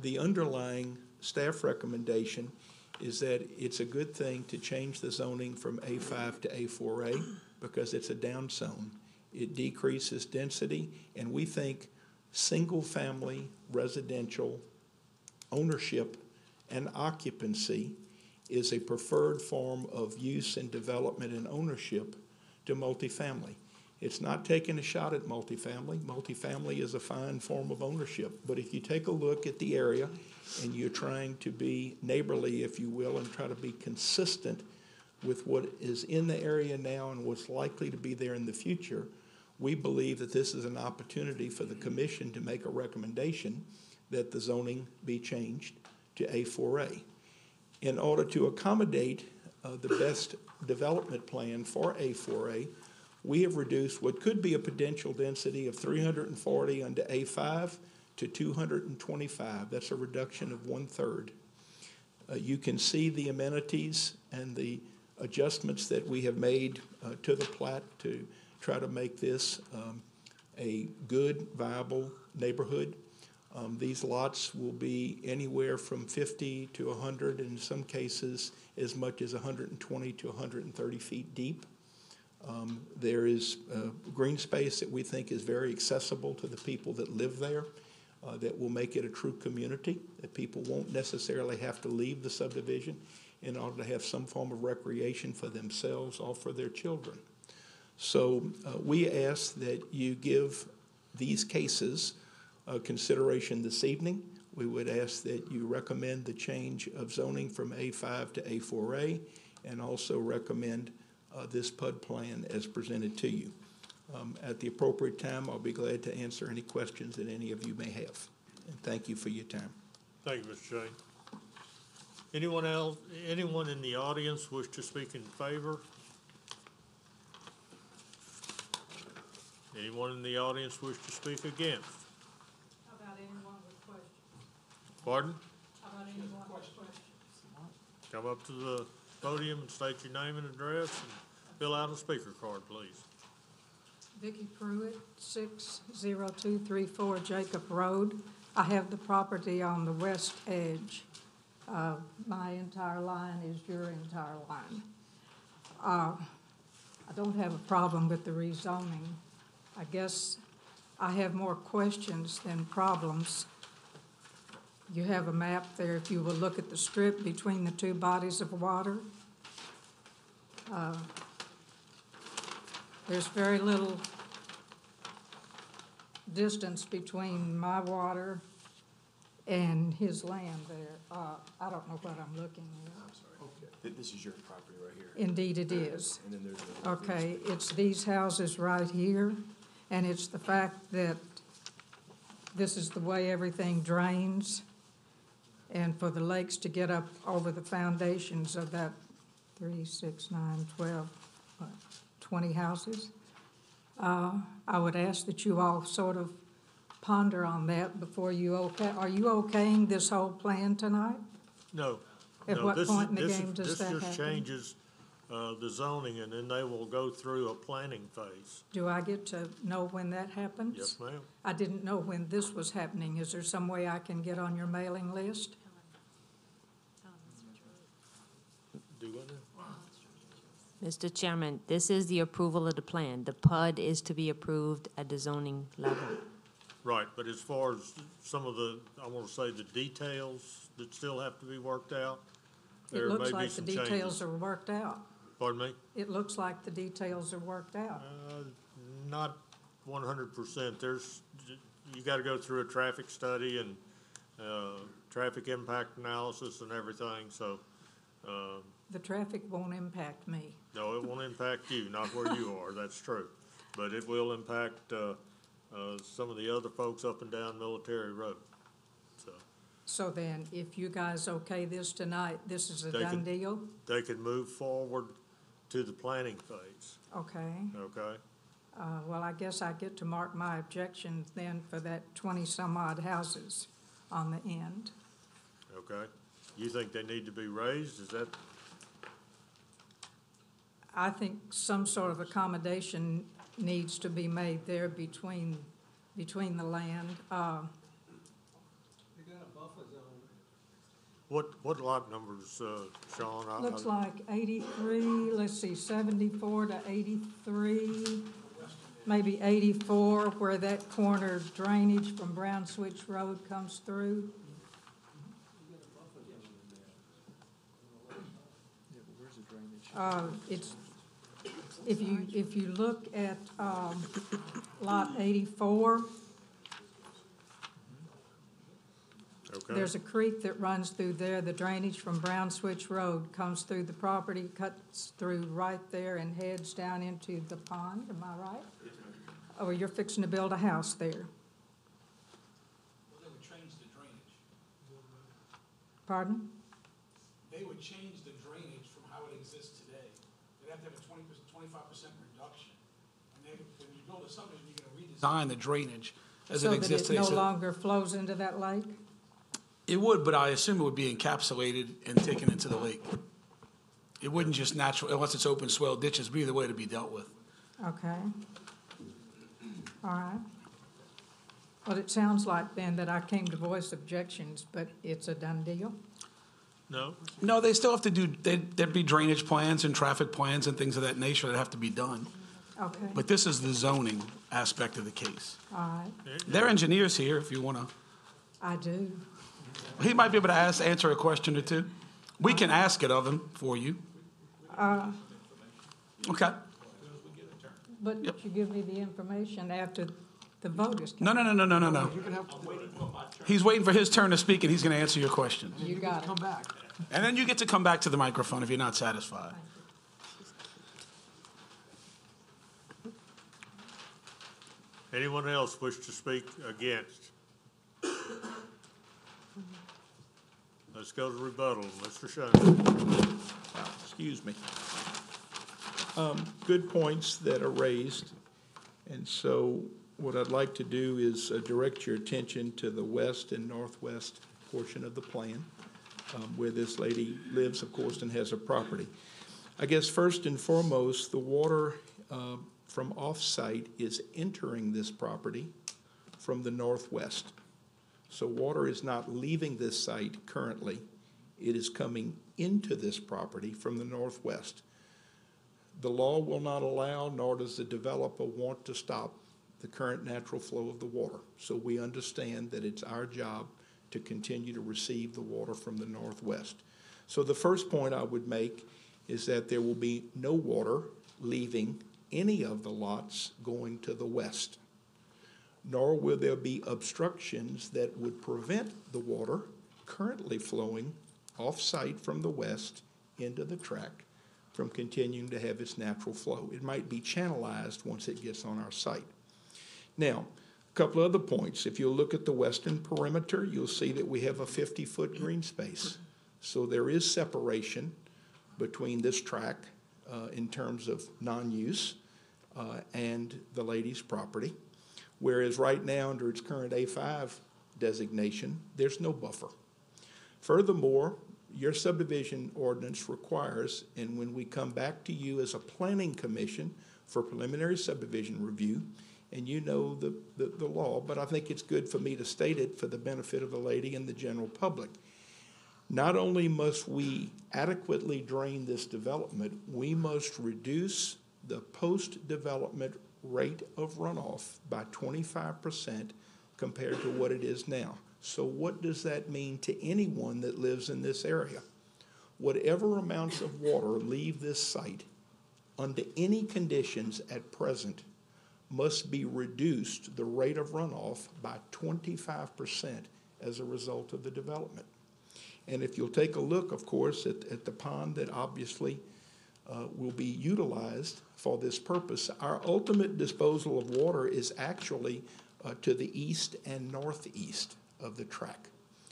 the underlying staff recommendation is that it's a good thing to change the zoning from A5 to A4A because it's a down zone. It decreases density, and we think single-family residential ownership and occupancy is a preferred form of use and development and ownership to multifamily. It's not taking a shot at multifamily. Multifamily is a fine form of ownership. But if you take a look at the area and you're trying to be neighborly, if you will, and try to be consistent with what is in the area now and what's likely to be there in the future, we believe that this is an opportunity for the commission to make a recommendation that the zoning be changed to A4A. In order to accommodate the best development plan for A4A, we have reduced what could be a potential density of 340 under A5 to 225. That's a reduction of 1/3. You can see the amenities and the adjustments that we have made to the plat to try to make this a good, viable neighborhood. These lots will be anywhere from 50 to 100, and in some cases as much as 120 to 130 feet deep. There is green space that we think is very accessible to the people that live there, that will make it a true community, that people won't necessarily have to leave the subdivision in order to have some form of recreation for themselves or for their children. So we ask that you give these cases consideration this evening. We would ask that you recommend the change of zoning from A5 to A4A and also recommend this PUD plan as presented to you. At the appropriate time, I'll be glad to answer any questions that any of you may have. And thank you for your time. Thank you, Mr. Shane. Anyone else, anyone in the audience wish to speak in favor? Anyone in the audience wish to speak against? How about anyone with questions? Pardon? How about anyone with questions? Come up to the podium and state your name and address and fill out a speaker card, please. Vicki Pruitt, 60234 Jacob Road. I have the property on the west edge. My entire line is your entire line. I don't have a problem with the rezoning. I guess I have more questions than problems. You have a map there, if you will look at the strip between the two bodies of water. There's very little distance between my water and his land there. I don't know what I'm looking at. Okay. This is your property right here. Indeed it is. And then there's the Okay, it's these houses right here, and it's the fact that this is the way everything drains, and for the lakes to get up over the foundations of that 3, 6, 9, 12, 20 houses. I would ask that you all sort of ponder on that before you are you okaying this whole plan tonight? No. At no, what this point in the this game does that This just happen? changes the zoning, and then they will go through a planning phase. Do I get to know when that happens? Yes, ma'am. I didn't know when this was happening. Is there some way I can get on your mailing list? Do what now? Mr. Chairman, this is the approval of the plan. The PUD is to be approved at the zoning level. Right, but as far as some of the, I want to say the details that still have to be worked out, It there may looks be like the some details changes. are worked out. Pardon me? It looks like the details are worked out. Not 100%. There's, you got to go through a traffic study and traffic impact analysis and everything, so. The traffic won't impact me. No, it won't impact you, not where you are, that's true. But it will impact some of the other folks up and down Military Road, so. So then, if you guys okay this tonight, this is a They done can- deal? They can move forward to the planning phase, Okay. okay? Well, I guess I get to mark my objections then for that 20-some-odd houses on the end. Okay? You think they need to be raised, is that? I think some sort of accommodation needs to be made there between the land. What lot numbers, Sean? Looks like 83, let's see, 74 to 83, maybe 84, where that corner drainage from Brown Switch Road comes through. It's, if you look at lot 84, Okay. there's a creek that runs through there. The drainage from Brown Switch Road comes through the property, cuts through right there and heads down into the pond, am I right? Oh, you're fixing to build a house there. Well, they would change the drainage. Pardon? They would change the drainage from how it exists today. They'd have to have a 25% reduction. And then when you build a subdivision, you're gonna redesign the drainage as it exists So today. that it So no longer flows into that lake? it would, but I assume it would be encapsulated and taken into the lake. It wouldn't just natural, unless it's open swell ditches, be the way to be dealt with. Okay. All right. Well, it sounds like then that I came to voice objections, but it's a done deal? No? No, they still have to do, there'd be drainage plans and traffic plans and things of that nature that have to be done. Okay. But this is the zoning aspect of the case. All right. There are engineers here if you want to. I do. He might be able to answer a question or two. We can ask it of him for you. Okay. But you give me the information after the vote is No. He's waiting for his turn to speak, and he's going to answer your question. You got it. Come back. And then you get to come back to the microphone if you're not satisfied. Anyone else wish to speak against? Let's go to rebuttal. Mr. Shane. Excuse me. Good points that are raised. And so what I'd like to do is direct your attention to the west and northwest portion of the plan, where this lady lives, of course, and has a property. I guess first and foremost, the water from off-site is entering this property from the northwest. So water is not leaving this site currently. It is coming into this property from the northwest. The law will not allow, nor does the developer want to stop the current natural flow of the water. So we understand that it's our job to continue to receive the water from the northwest. So the first point I would make is that there will be no water leaving any of the lots going to the west, nor will there be obstructions that would prevent the water currently flowing off-site from the west into the tract from continuing to have its natural flow. It might be channelized once it gets on our site. Now, a couple other points. If you look at the western perimeter, you'll see that we have a 50-foot green space. So there is separation between this tract in terms of non-use and the lady's property. Whereas right now, under its current A5 designation, there's no buffer. Furthermore, your subdivision ordinance requires, and when we come back to you as a planning commission for preliminary subdivision review, and you know the law, but I think it's good for me to state it for the benefit of the lady and the general public. Not only must we adequately drain this development, we must reduce the post-development rate of runoff by 25% compared to what it is now. So what does that mean to anyone that lives in this area? Whatever amounts of water leave this site under any conditions at present must be reduced, the rate of runoff, by 25% as a result of the development. And if you'll take a look, of course, at the pond that obviously will be utilized for this purpose, our ultimate disposal of water is actually to the east and northeast of the track.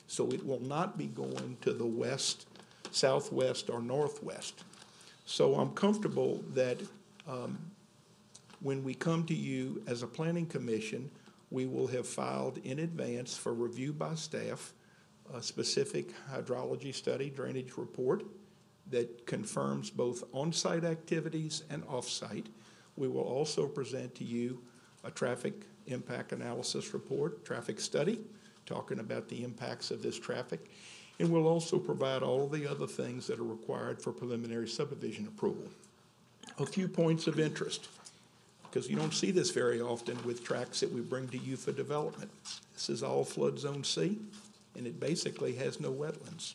So it will not be going to the west, southwest, or northwest. So I'm comfortable that when we come to you as a planning commission, we will have filed in advance for review by staff a specific hydrology study drainage report that confirms both on-site activities and off-site. We will also present to you a traffic impact analysis report, traffic study, talking about the impacts of this traffic. And we'll also provide all the other things that are required for preliminary subdivision approval. A few points of interest, because you don't see this very often with tracts that we bring to you for development. This is all flood zone C, and it basically has no wetlands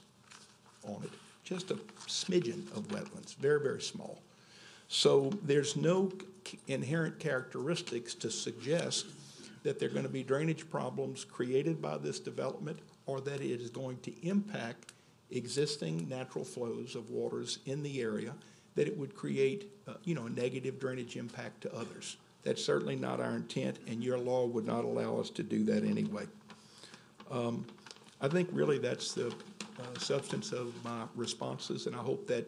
on it. Just a smidgen of wetlands, very, very small. So there's no inherent characteristics to suggest that there are going to be drainage problems created by this development or that it is going to impact existing natural flows of waters in the area, that it would create a negative drainage impact to others. That's certainly not our intent, and your law would not allow us to do that anyway. I think really that's the substance of my responses, and I hope that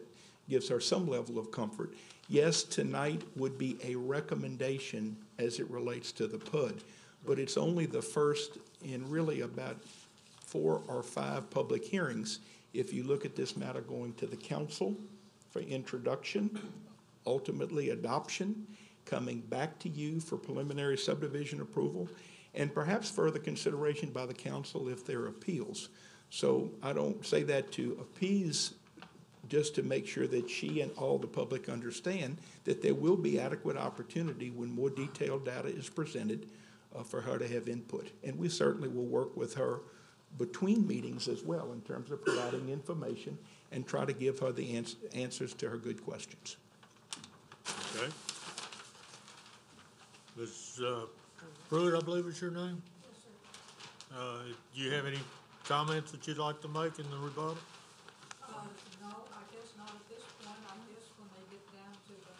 gives her some level of comfort. Yes, tonight would be a recommendation as it relates to the PUD, but it's only the first in really about 4 or 5 public hearings. If you look at this matter going to the council for introduction, ultimately adoption, coming back to you for preliminary subdivision approval, and perhaps further consideration by the council if there are appeals. So I don't say that to appease, just to make sure that she and all the public understand that there will be adequate opportunity when more detailed data is presented for her to have input. And we certainly will work with her between meetings as well in terms of providing information and try to give her the answers to her good questions. Okay. Ms. Pruitt, I believe is your name? Yes, sir. Do you have any comments that you'd like to make in the rebuttal? No, I guess not at this point. I guess when they get down to the.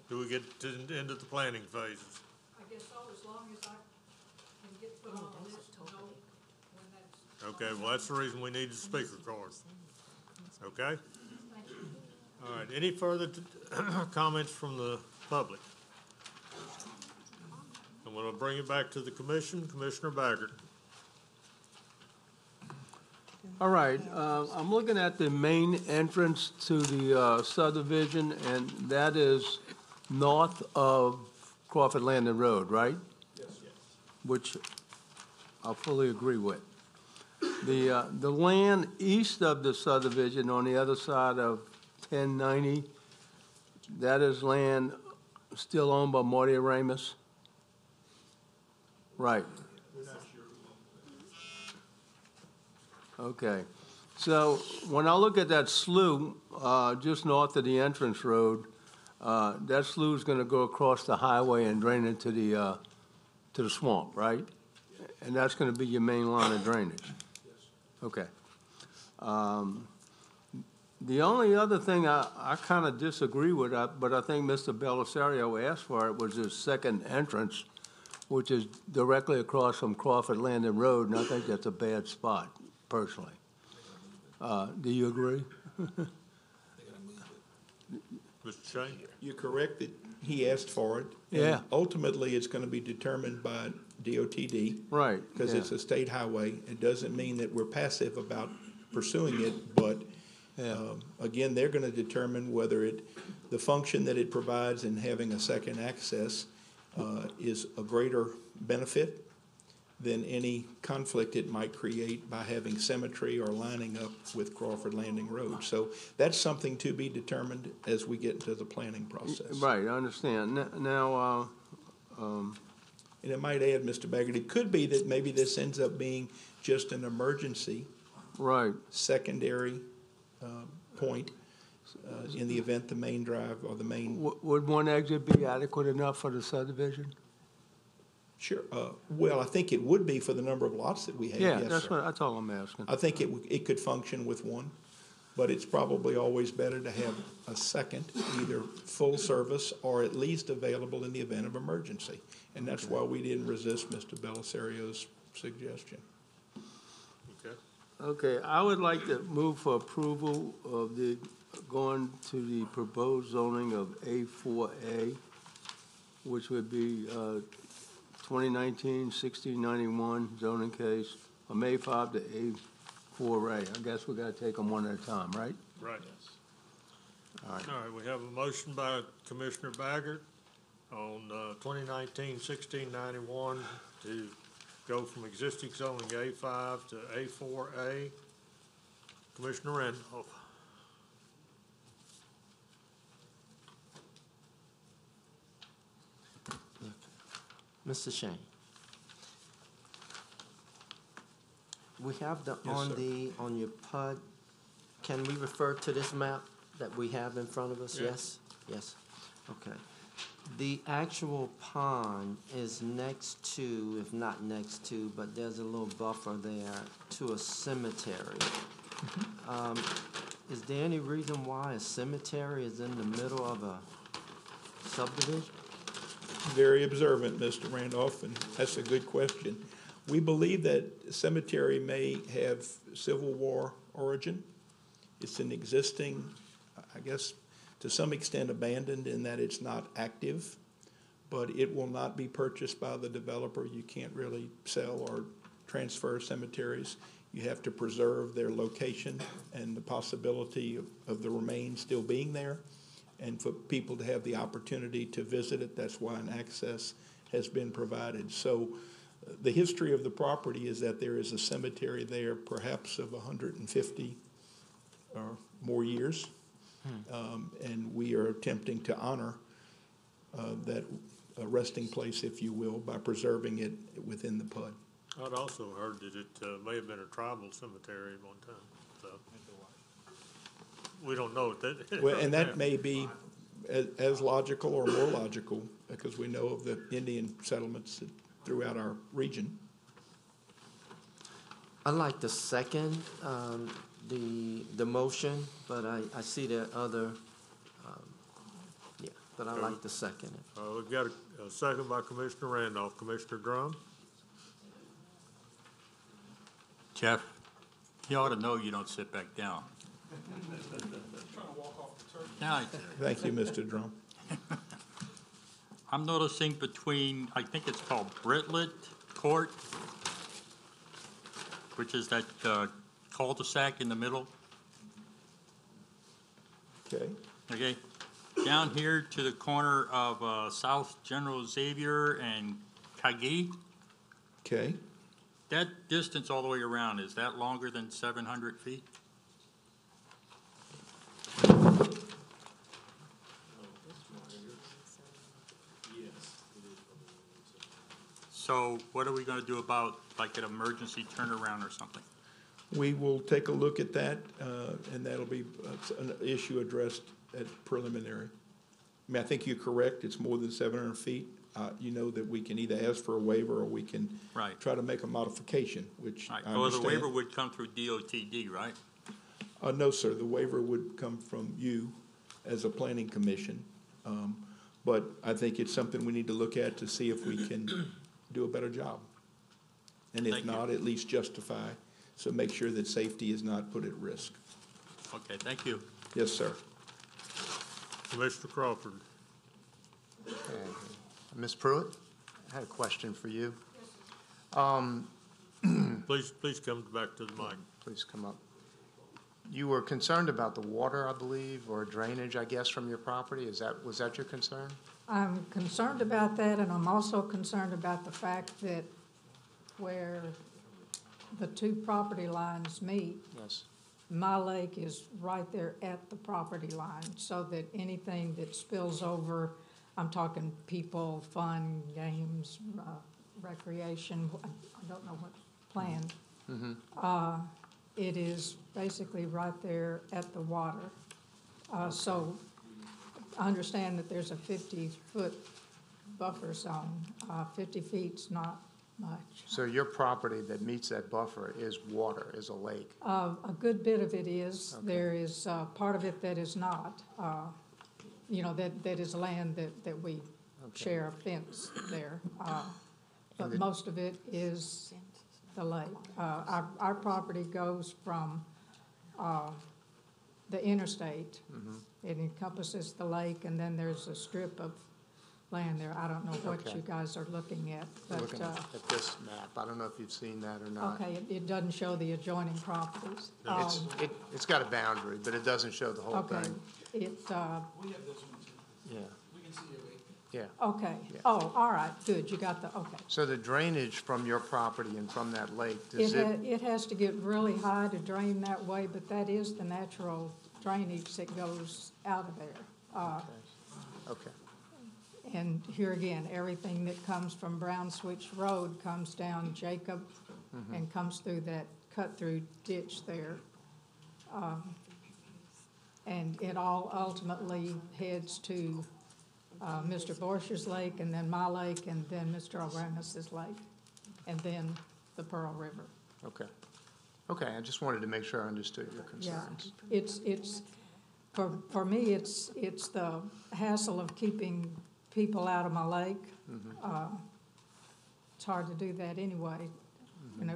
Do we get to the end of the planning phases? I guess so, as long as I can get put on the list to know when that's. Okay, well, that's the reason we need the speaker card. Okay? All right, any further comments from the public? I'm going to bring it back to the commission. Commissioner Baggert. All right, I'm looking at the main entrance to the subdivision, and that is north of Crawford Landing Road, right? Yes. Which I fully agree with. The land east of the subdivision on the other side of 1090, that is land still owned by Marty Aramis? Right. Okay. So when I look at that slough just north of the entrance road, that slough is going to go across the highway and drain into the swamp, right? And that's going to be your main line of drainage? Okay. The only other thing I kind of disagree with, but I think Mr. Belisario asked for it, was his second entrance, which is directly across from Crawford Landing Road, and I think that's a bad spot, personally. Do you agree? Mr. Shane? You're correct that he asked for it. Yeah. And ultimately, it's going to be determined by DOTD. Right. Because yeah. it's a state highway. It doesn't mean that we're passive about pursuing it, but again, they're going to determine whether the function that it provides in having a second access is a greater benefit than any conflict it might create by having symmetry or lining up with Crawford Landing Road. So that's something to be determined as we get into the planning process. Right, I understand. Now, and I might add, Mr. Baggett, it could be that maybe this ends up being just an emergency, right, secondary point in the event the main drive or the main. Would one exit be adequate enough for the subdivision? Sure. Well, I think it would be for the number of lots that we have. Yeah, yes, sir. that's all I'm asking. I think it could function with one, but it's probably always better to have a second, either full service or at least available in the event of emergency. And that's why we didn't resist Mr. Bellisario's suggestion. Okay. Okay, I would like to move for approval of going to the proposed zoning of A4A, which would be 2019-1691 zoning case from A5 to A4A. I guess we gotta take them one at a time, right? Right. All right. All right, we have a motion by Commissioner Baggert on 2019-1691 to go from existing zoning A5 to A4A. Commissioner Randolph. Mr. Shane, we have Yes, sir. on your PUD, can we refer to this map that we have in front of us? Yeah. Yes? Yes, okay. The actual pond is next to, if not next to, but there's a little buffer there to a cemetery. Is there any reason why a cemetery is in the middle of a subdivision? Very observant, Mr. Randolph, and that's a good question. We believe that cemetery may have Civil War origin. It's an existing, I guess, to some extent abandoned in that it's not active, but it will not be purchased by the developer. You can't really sell or transfer cemeteries. You have to preserve their location and the possibility of the remains still being there, and for people to have the opportunity to visit it. That's why an access has been provided. So the history of the property is that there is a cemetery there, perhaps of 150 or more years. And we are attempting to honor that resting place, if you will, by preserving it within the PUD. I'd also heard that it may have been a tribal cemetery at one time, so we don't know that. Well, and that may be as logical or more logical, because we know of the Indian settlements throughout our region. I'd like to second the motion, but I see there are other, but I'd like to second it. We've got a second by Commissioner Randolph. Commissioner Drum? Jeff, you ought to know you don't sit back down. Now I do. Thank you, Mr. Drum. I'm noticing between, I think it's called Britlet Court, which is that cul-de-sac in the middle. Okay. Okay. Down here to the corner of South General Xavier and Kagi. Okay. That distance all the way around, is that longer than 700 feet? So what are we going to do about like an emergency turnaround or something? We will take a look at that, and that'll be an issue addressed at preliminary. I mean, I think you're correct. It's more than 700 feet. You know that we can either ask for a waiver or we can try to make a modification, which I understand. Well, the waiver would come through DOTD, right? No, sir. The waiver would come from you as a planning commission. But I think it's something we need to look at to see if we can do a better job. And if not, at least justify, so make sure that safety is not put at risk. Okay, thank you. Yes, sir. Commissioner Crawford. Ms. Pruitt, I had a question for you. Please come back to the mic. Please come up. You were concerned about the water, I believe, or drainage, I guess, from your property? Was that your concern? I'm concerned about that, and I'm also concerned about the fact that where the two property lines meet, Yes. my lake is right there at the property line, so that anything that spills over, I'm talking people, fun, games, recreation, I don't know what's planned. It is basically right there at the water. So I understand that there's a 50-foot buffer zone. 50 feet's not much. So your property that meets that buffer is water, is a lake? A good bit of it is. Okay. There is part of it that is not. That is land that we share a fence there. But most of it is the lake. Our property goes from the interstate. It encompasses the lake, and then there's a strip of land there. I don't know what you guys are looking at, but Looking at this map, I don't know if you've seen that or not. okay, it doesn't show the adjoining properties. It's got a boundary, but it doesn't show the whole Okay, thing. We have this one too. Yeah, We can see your lake. yeah. okay. Yeah. Oh, all right, good, you got the, okay. So the drainage from your property and from that lake, does It has to get really high to drain that way, but that is the natural drainage that goes out of there. Okay. And here again, everything that comes from Brown Switch Road comes down Jacob and comes through that cut-through ditch there. And it all ultimately heads to Mr. Borsch's lake, and then my lake, and then Mr. O'Granis's lake, and then the Pearl River. Okay. Okay, I just wanted to make sure I understood your Yeah, concerns. it's for me, it's the hassle of keeping people out of my lake. It's hard to do that anyway,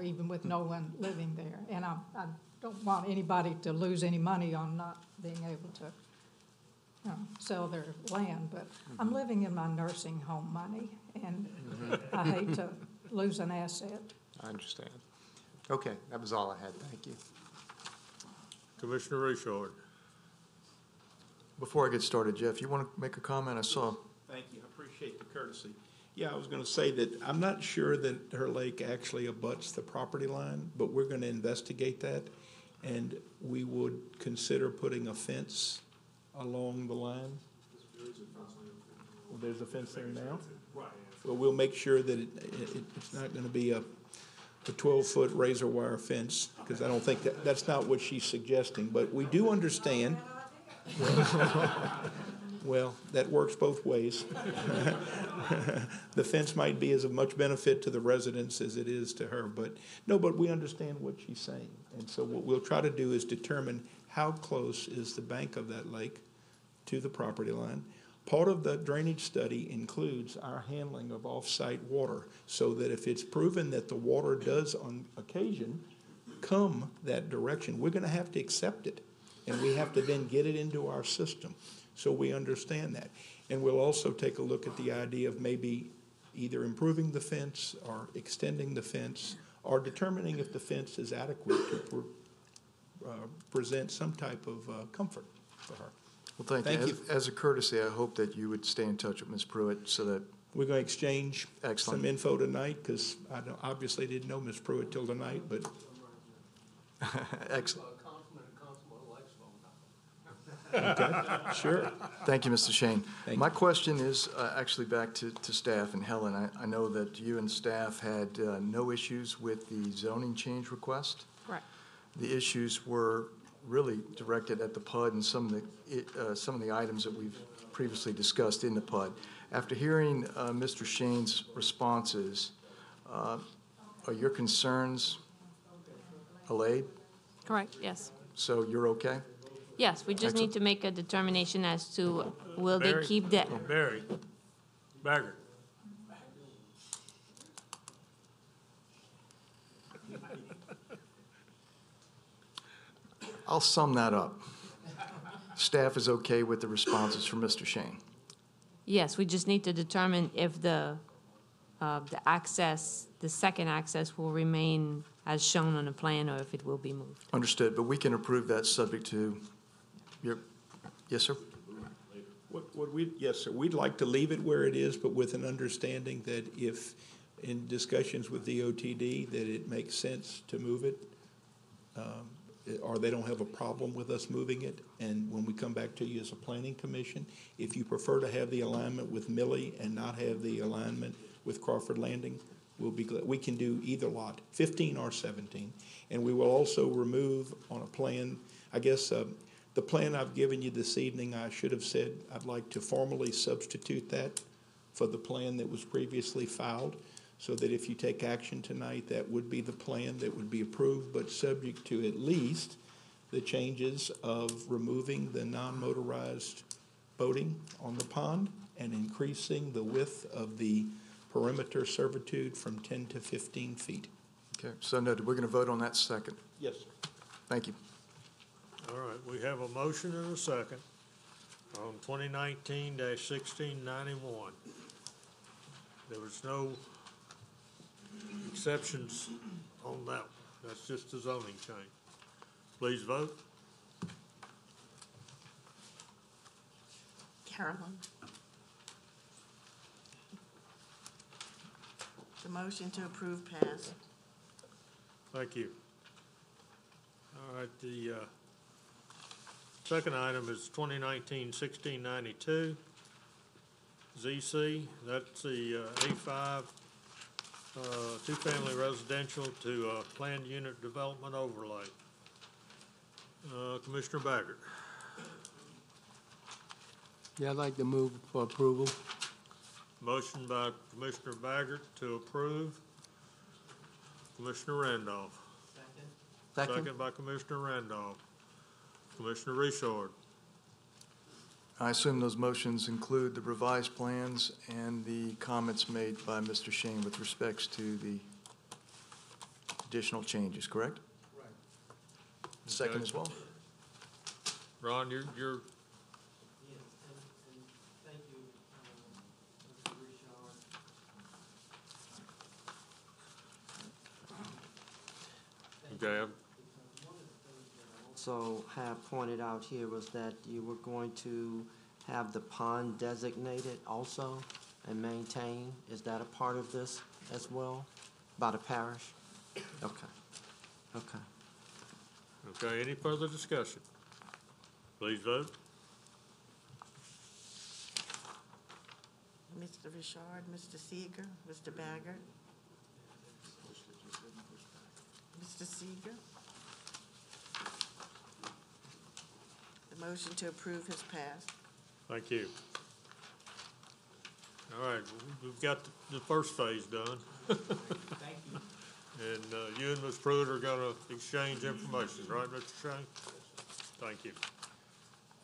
even with no one living there. And I don't want anybody to lose any money on not being able to sell their land, but I'm living in my nursing home money, and I hate to lose an asset. I understand. Okay, that was all I had. Thank you. Commissioner Richard. Before I get started, Jeff, you want to make a comment? I saw. Thank you, I appreciate the courtesy. Yeah, I was gonna say that I'm not sure that her lake actually abuts the property line, but we're gonna investigate that. And we would consider putting a fence along the line. Well, there's a fence there now? Right. Well, we'll make sure that it's not gonna be a 12-foot razor wire fence, because I don't think that's not what she's suggesting, but we do understand. Well, that works both ways. The fence might be as of much benefit to the residents as it is to her, but we understand what she's saying. And so what we'll try to do is determine how close is the bank of that lake to the property line. Part of the drainage study includes our handling of off-site water, so that if it's proven that the water does on occasion come that direction, we're gonna have to accept it. And we have to then get it into our system. So we understand that. And we'll also take a look at the idea of maybe either improving the fence or extending the fence, or determining if the fence is adequate to present some type of comfort for her. Well, thank you. As a courtesy, I hope that you would stay in touch with Ms. Pruitt so that. We're going to exchange Excellent. some info tonight, because I obviously didn't know Ms. Pruitt till tonight, but. Excellent. Okay, sure. Thank you, Mr. Shane. Thank My question is actually back to staff, and Helen, I know that you and staff had no issues with the zoning change request. Correct. The issues were really directed at the PUD and some of the items that we've previously discussed in the PUD. After hearing Mr. Shane's responses, are your concerns allayed? Correct, yes. So you're okay? Yes, we just need to make a determination as to will they Barry? keep that. Barry. Bagger. I'll sum that up. Staff is okay with the responses from Mr. Shane. Yes, we just need to determine if the access, the second access will remain as shown on the plan or if it will be moved. Understood, but we can approve that subject to your, yes, sir? Yes, sir, we'd like to leave it where it is, but with an understanding that if, in discussions with the OTD, that it makes sense to move it, or they don't have a problem with us moving it, and when we come back to you as a planning commission, if you prefer to have the alignment with Millie and not have the alignment with Crawford Landing, we'll be glad. We can do either lot, 15 or 17, and we will also remove on a plan, I guess, the plan I've given you this evening, I should have said I'd like to formally substitute that for the plan that was previously filed, so that if you take action tonight, that would be the plan that would be approved, but subject to at least the changes of removing the non-motorized boating on the pond and increasing the width of the perimeter servitude from 10 to 15 feet. Okay, so noted. We're going to vote on that second. Yes, sir. Thank you. All right, we have a motion and a second on 2019-1691. There was no exceptions on that one. That's just a zoning change. Please vote. Carolyn? The motion to approve passed. Thank you. All right, the second item is 2019-1692. ZC, that's the A5 two-family residential to planned unit development overlay. Commissioner Baggert. Yeah, I'd like to move for approval. Motion by Commissioner Baggert to approve. Commissioner Randolph. Second by Commissioner Randolph. Commissioner Richard. I assume those motions include the revised plans and the comments made by Mr. Shane with respects to the additional changes, correct? Right. Second as well? Ron, you're Yes, and thank you, Mr. Richard. okay. Also have pointed out here was that you were going to have the pond designated also and maintained. Is that a part of this as well, by the parish? Okay, okay. Okay, any further discussion? Please vote. Mr. Richard, Mr. Seeger, Mr. Baggert? Mr. Seeger? The motion to approve has passed. Thank you. All right, we've got the first phase done. Thank you. And you and Ms. Pruitt are gonna exchange information, right, Mr. Shane? Thank you.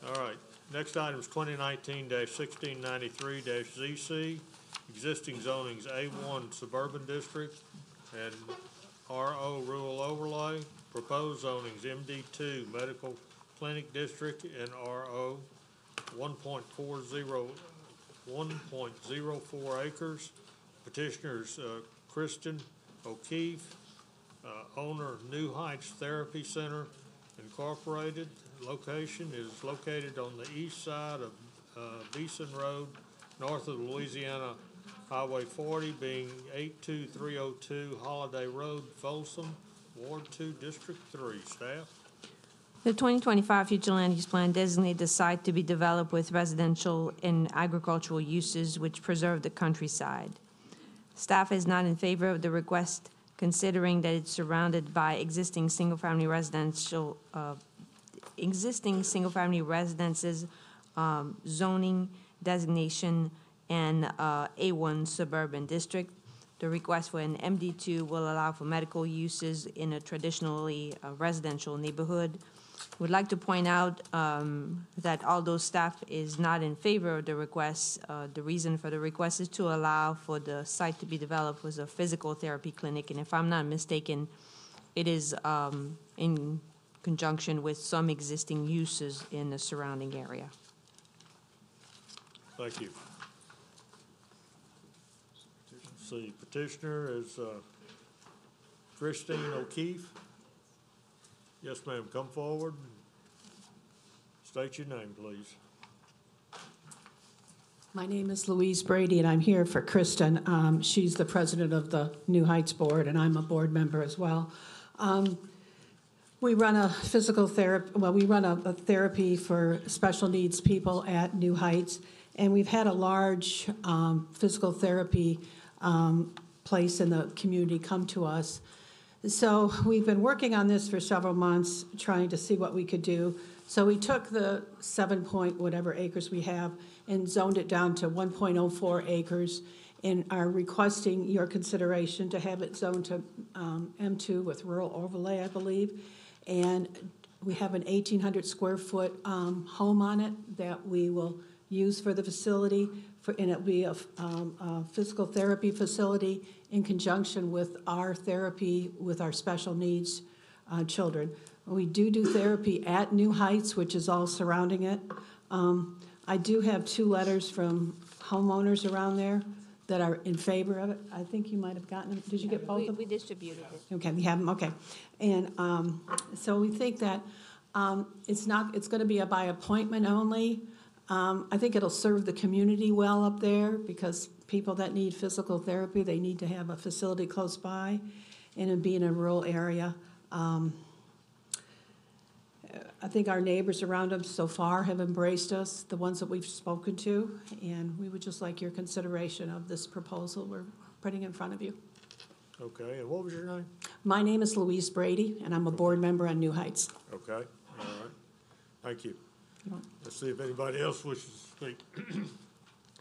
All right, next item is 2019-1693-ZC, existing zonings A1 Suburban District and RO Rural Overlay, proposed zonings MD2 Medical Clinic District and RO 1.04 acres. Petitioners Kristen O'Keefe, owner New Heights Therapy Center Incorporated. Location is located on the east side of Beeson Road, north of Louisiana Highway 40, being 82302 Holiday Road, Folsom, Ward 2, District 3. Staff? The 2025 future land use plan designates the site to be developed with residential and agricultural uses which preserve the countryside. Staff is not in favor of the request, considering that it's surrounded by existing single-family residences, zoning designation, and A1 suburban district. The request for an MD2 will allow for medical uses in a traditionally residential neighborhood. Would like to point out that although staff is not in favor of the request, the reason for the request is to allow for the site to be developed as a physical therapy clinic, and if I'm not mistaken, it is in conjunction with some existing uses in the surrounding area. Thank you. Let's see, petitioner is Christine O'Keefe? Yes, ma'am, come forward. State your name, please. My name is Louise Brady, and I'm here for Kristen. She's the president of the New Heights Board, and I'm a board member as well. We run a physical therapy, well, we run a therapy for special needs people at New Heights, and we've had a large physical therapy place in the community come to us. So we've been working on this for several months, trying to see what we could do. So we took the 7 point whatever acres we have and zoned it down to 1.04 acres and are requesting your consideration to have it zoned to M2 with rural overlay, I believe. And we have an 1,800 square foot home on it that we will use for the facility, and it'll be a physical therapy facility in conjunction with our therapy with our special needs children. We do therapy at New Heights, which is all surrounding it. I do have 2 letters from homeowners around there that are in favor of it. I think you might have gotten them. Did you get both of them? We distributed it. Okay, we have them, okay. And so we think that it's going to be by appointment only. I think it'll serve the community well up there because people that need physical therapy, they need to have a facility close by, and it'd be in a rural area. I think our neighbors around us so far have embraced us, the ones that we've spoken to, and we would just like your consideration of this proposal we're putting in front of you. Okay, and what was your name? My name is Louise Brady, and I'm a board member on New Heights. Okay, all right. Thank you. Let's see if anybody else wishes to speak.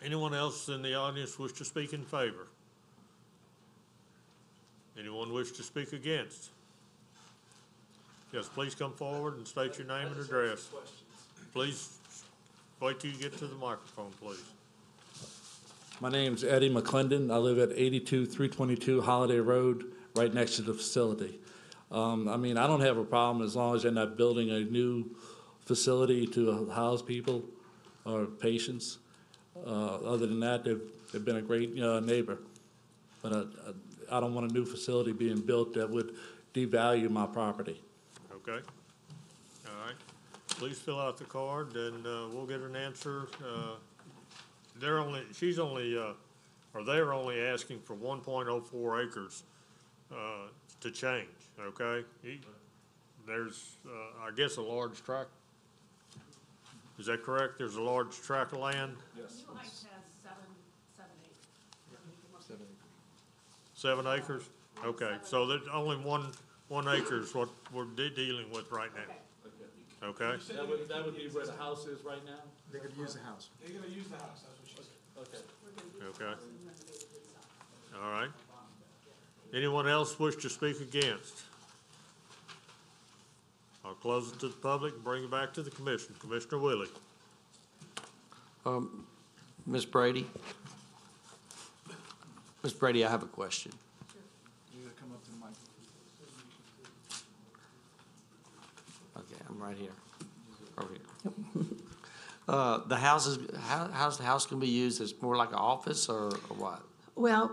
Anyone else in the audience wish to speak in favor? Anyone wish to speak against? Yes, please come forward and state your name and address. Please wait till you get to the microphone, please. My name's Eddie McClendon. I live at 82322 Holiday Road, right next to the facility. I mean, I don't have a problem as long as they're not building a new facility to house people or patients. Other than that, they've been a great neighbor. But I don't want a new facility being built that would devalue my property. Okay, all right. Please fill out the card, and we'll get an answer. They're only asking for 1.04 acres to change. Okay, there's I guess a large tract. Is that correct? There's a large tract of land. Yes. New Heights has 7 acres. 7 acres. 7 acres. Okay, so there's only one acre is what we're dealing with right now. Okay. That would be where the house is right now? They're gonna use the house. They're gonna use the house, that's what she said. Okay. Okay. All right. Anyone else wish to speak against? I'll close it to the public and bring it back to the commission. Commissioner Willie. Ms. Brady? Ms. Brady, I have a question. You gotta come up to the mic. Okay, I'm right here. Over here. The house is, how's the house gonna be used? It's more like an office or what? Well,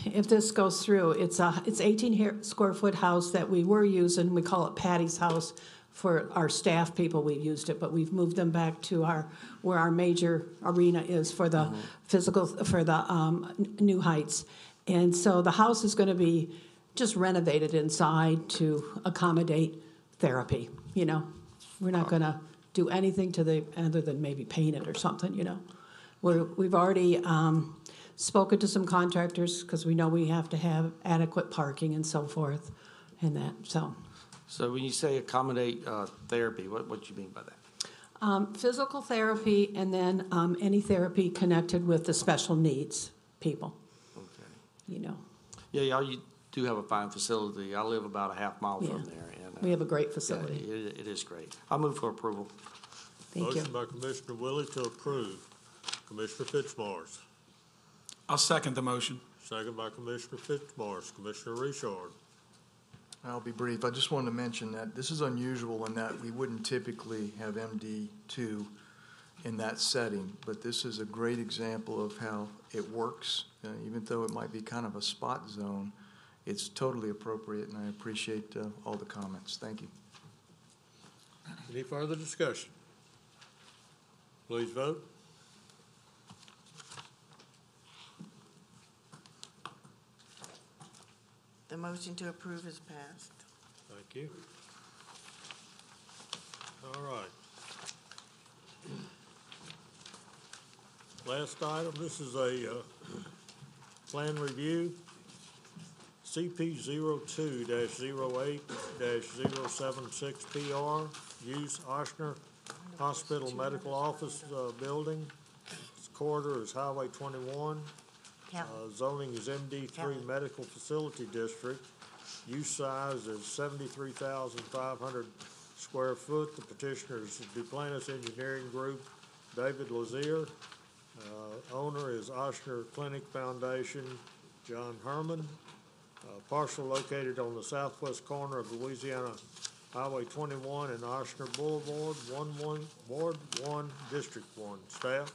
if this goes through, it's 18 square foot house that we were using. We call it Patty's house for our staff people. We used it, but we've moved them back to where our major arena is for the New Heights. And so the house is going to be just renovated inside to accommodate therapy. You know, we're not going to do anything to other than maybe paint it or something. You know, we've already spoken to some contractors because we know we have to have adequate parking and so forth, and that. So when you say accommodate therapy, what do you mean by that? Physical therapy, and then any therapy connected with the special needs people. Okay. You know. Yeah, you do have a fine facility. I live about a half mile from there, and we have a great facility. Yeah, it is great. I move for approval. Thank you. Motion by Commissioner Willie to approve. Commissioner Fitzmaurice. I'll second the motion. Second by Commissioner Fitzmaurice. Commissioner Richard. I'll be brief. I just wanted to mention that this is unusual in that we wouldn't typically have MD2 in that setting, but this is a great example of how it works, even though it might be kind of a spot zone. it's totally appropriate, and I appreciate all the comments. Thank you. Any further discussion? Please vote. The motion to approve is passed. Thank you. All right. Last item, this is a plan review, CP 02-08-076PR, use Oshner Hospital Medical Office building. This corridor is Highway 21. Zoning is MD3 Medical Facility District. Use size is 73,500 square foot. The petitioner is Duplantis Engineering Group, David Lazier. Owner is Oshner Clinic Foundation, John Herman. Parcel located on the southwest corner of Louisiana Highway 21 and Oshner Boulevard, Ward 1, District 1. Staff?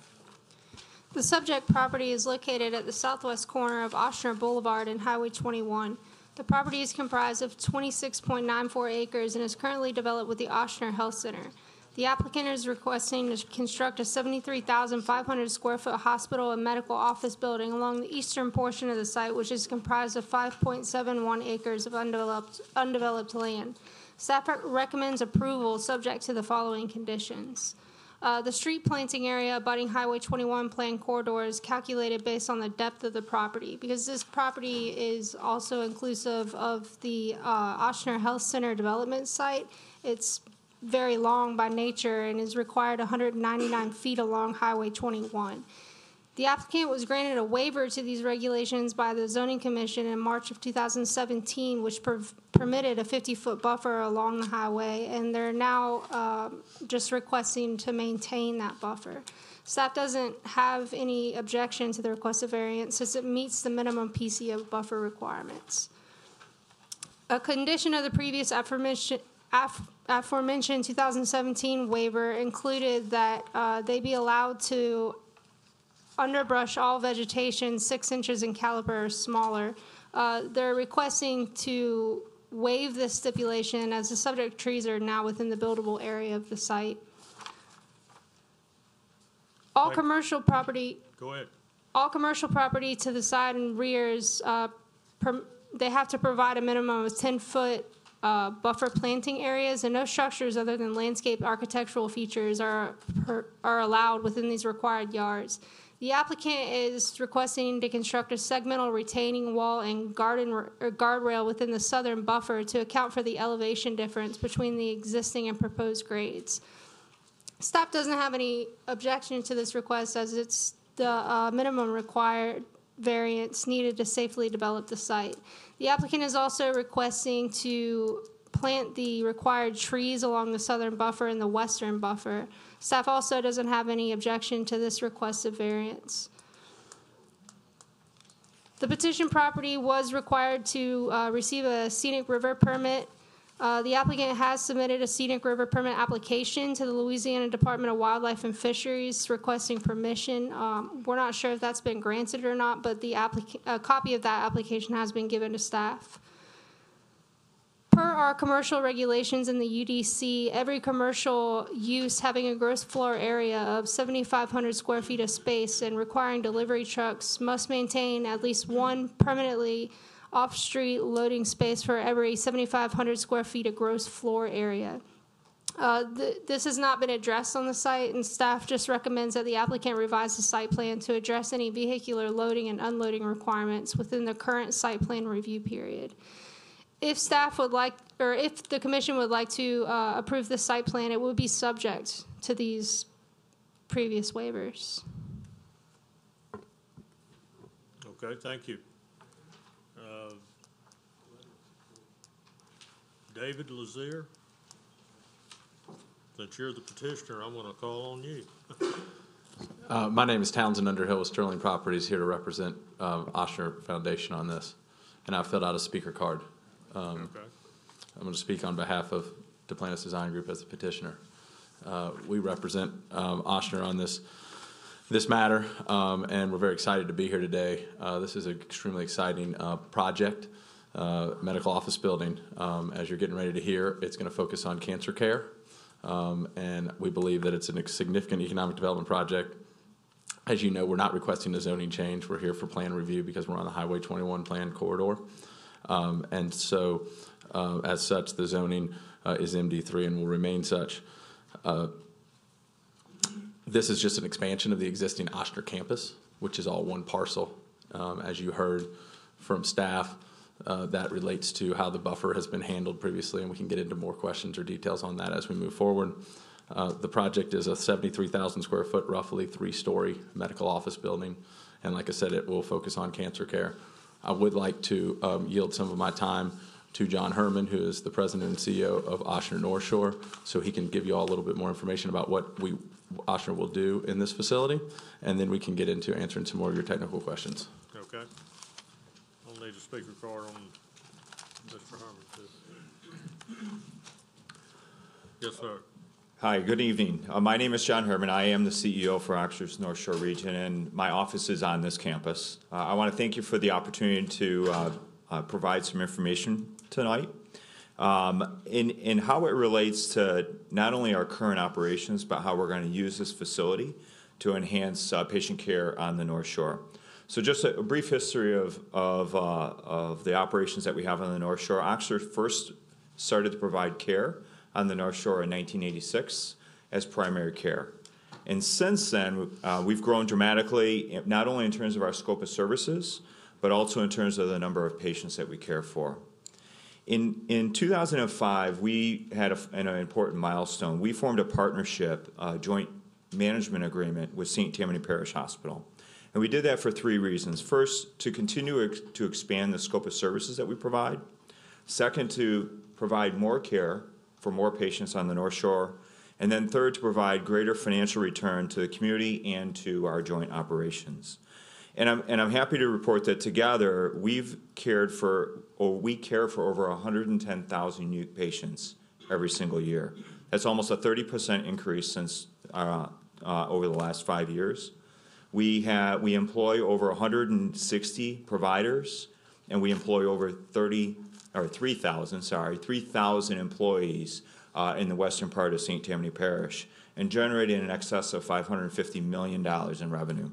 The subject property is located at the southwest corner of Oshner Boulevard and Highway 21. The property is comprised of 26.94 acres and is currently developed with the Oshner Health Center. The applicant is requesting to construct a 73,500 square foot hospital and medical office building along the eastern portion of the site, which is comprised of 5.71 acres of undeveloped land. Staff recommends approval subject to the following conditions. The street planting area abutting Highway 21 planned corridor is calculated based on the depth of the property. Because this property is also inclusive of the Oshner Health Center development site, it's very long by nature and is required 199 feet along Highway 21. The applicant was granted a waiver to these regulations by the Zoning Commission in March of 2017, which permitted a 50-foot buffer along the highway, and they're now just requesting to maintain that buffer. Staff doesn't have any objection to the requested variance since it meets the minimum PCO buffer requirements. A condition of the previous aforementioned 2017 waiver included that they be allowed to underbrush all vegetation 6 inches in caliber or smaller. They're requesting to waive this stipulation as the subject trees are now within the buildable area of the site. All commercial property. Go ahead. All commercial property to the side and rears, they have to provide a minimum of 10-foot buffer planting areas, and no structures other than landscape architectural features are allowed within these required yards. The applicant is requesting to construct a segmental retaining wall and guardrail within the southern buffer to account for the elevation difference between the existing and proposed grades. Staff doesn't have any objection to this request as it's the minimum required variance needed to safely develop the site. The applicant is also requesting to plant the required trees along the southern buffer and the western buffer. Staff also doesn't have any objection to this requested variance. The petition property was required to receive a scenic river permit. The applicant has submitted a scenic river permit application to the Louisiana Department of Wildlife and Fisheries requesting permission. We're not sure if that's been granted or not, but a copy of that application has been given to staff. Per our commercial regulations in the UDC, every commercial use having a gross floor area of 7,500 square feet of space and requiring delivery trucks must maintain at least one permanently off-street loading space for every 7,500 square feet of gross floor area. This has not been addressed on the site, and staff just recommends that the applicant revise the site plan to address any vehicular loading and unloading requirements within the current site plan review period. If staff would like, or if the commission would like to approve the site plan, it would be subject to these previous waivers. Okay, thank you. David Lazier, since you're the petitioner, I'm going to call on you. My name is Townsend Underhill with Sterling Properties, here to represent Oshner Foundation on this, and I filled out a speaker card. I'm going to speak on behalf of Duplantis Design Group as a petitioner. We represent Oshner on this matter, and we're very excited to be here today. This is an extremely exciting project medical office building. As you're getting ready to hear, it's going to focus on cancer care, and we believe that it's a significant economic development project. As you know, we're not requesting a zoning change. We're here for plan review because we're on the Highway 21 plan corridor. And so, as such, the zoning is MD3 and will remain such. This is just an expansion of the existing Oshner campus, which is all one parcel. As you heard from staff, that relates to how the buffer has been handled previously, and we can get into more questions or details on that as we move forward. The project is a 73,000 square foot, roughly 3-story medical office building, and like I said, it will focus on cancer care. I would like to yield some of my time to John Herman, who is the president and CEO of Oshner North Shore, so he can give you all a little bit more information about what Oshner will do in this facility, and then we can get into answering some more of your technical questions. Okay. I'll need a speaker card on Mr. Herman, too. Yes, sir. Hi, good evening. My name is John Herman. I am the CEO for Oshner's North Shore region, and my office is on this campus. I want to thank you for the opportunity to provide some information tonight in how it relates to not only our current operations, but how we're going to use this facility to enhance patient care on the North Shore. So just a brief history of the operations that we have on the North Shore. Oshner first started to provide care on the North Shore in 1986 as primary care. And since then, we've grown dramatically, not only in terms of our scope of services, but also in terms of the number of patients that we care for. In 2005, we had an important milestone. We formed a partnership, a joint management agreement with St. Tammany Parish Hospital. And we did that for 3 reasons. First, to continue to expand the scope of services that we provide. Second, to provide more care for more patients on the North Shore. And then third, to provide greater financial return to the community and to our joint operations. And I'm happy to report that together we care for over 110,000 new patients every single year. That's almost a 30% increase since over the last 5 years. We employ over 160 providers, and we employ over 3,000 employees in the western part of St. Tammany Parish, and generating in excess of $550 million in revenue.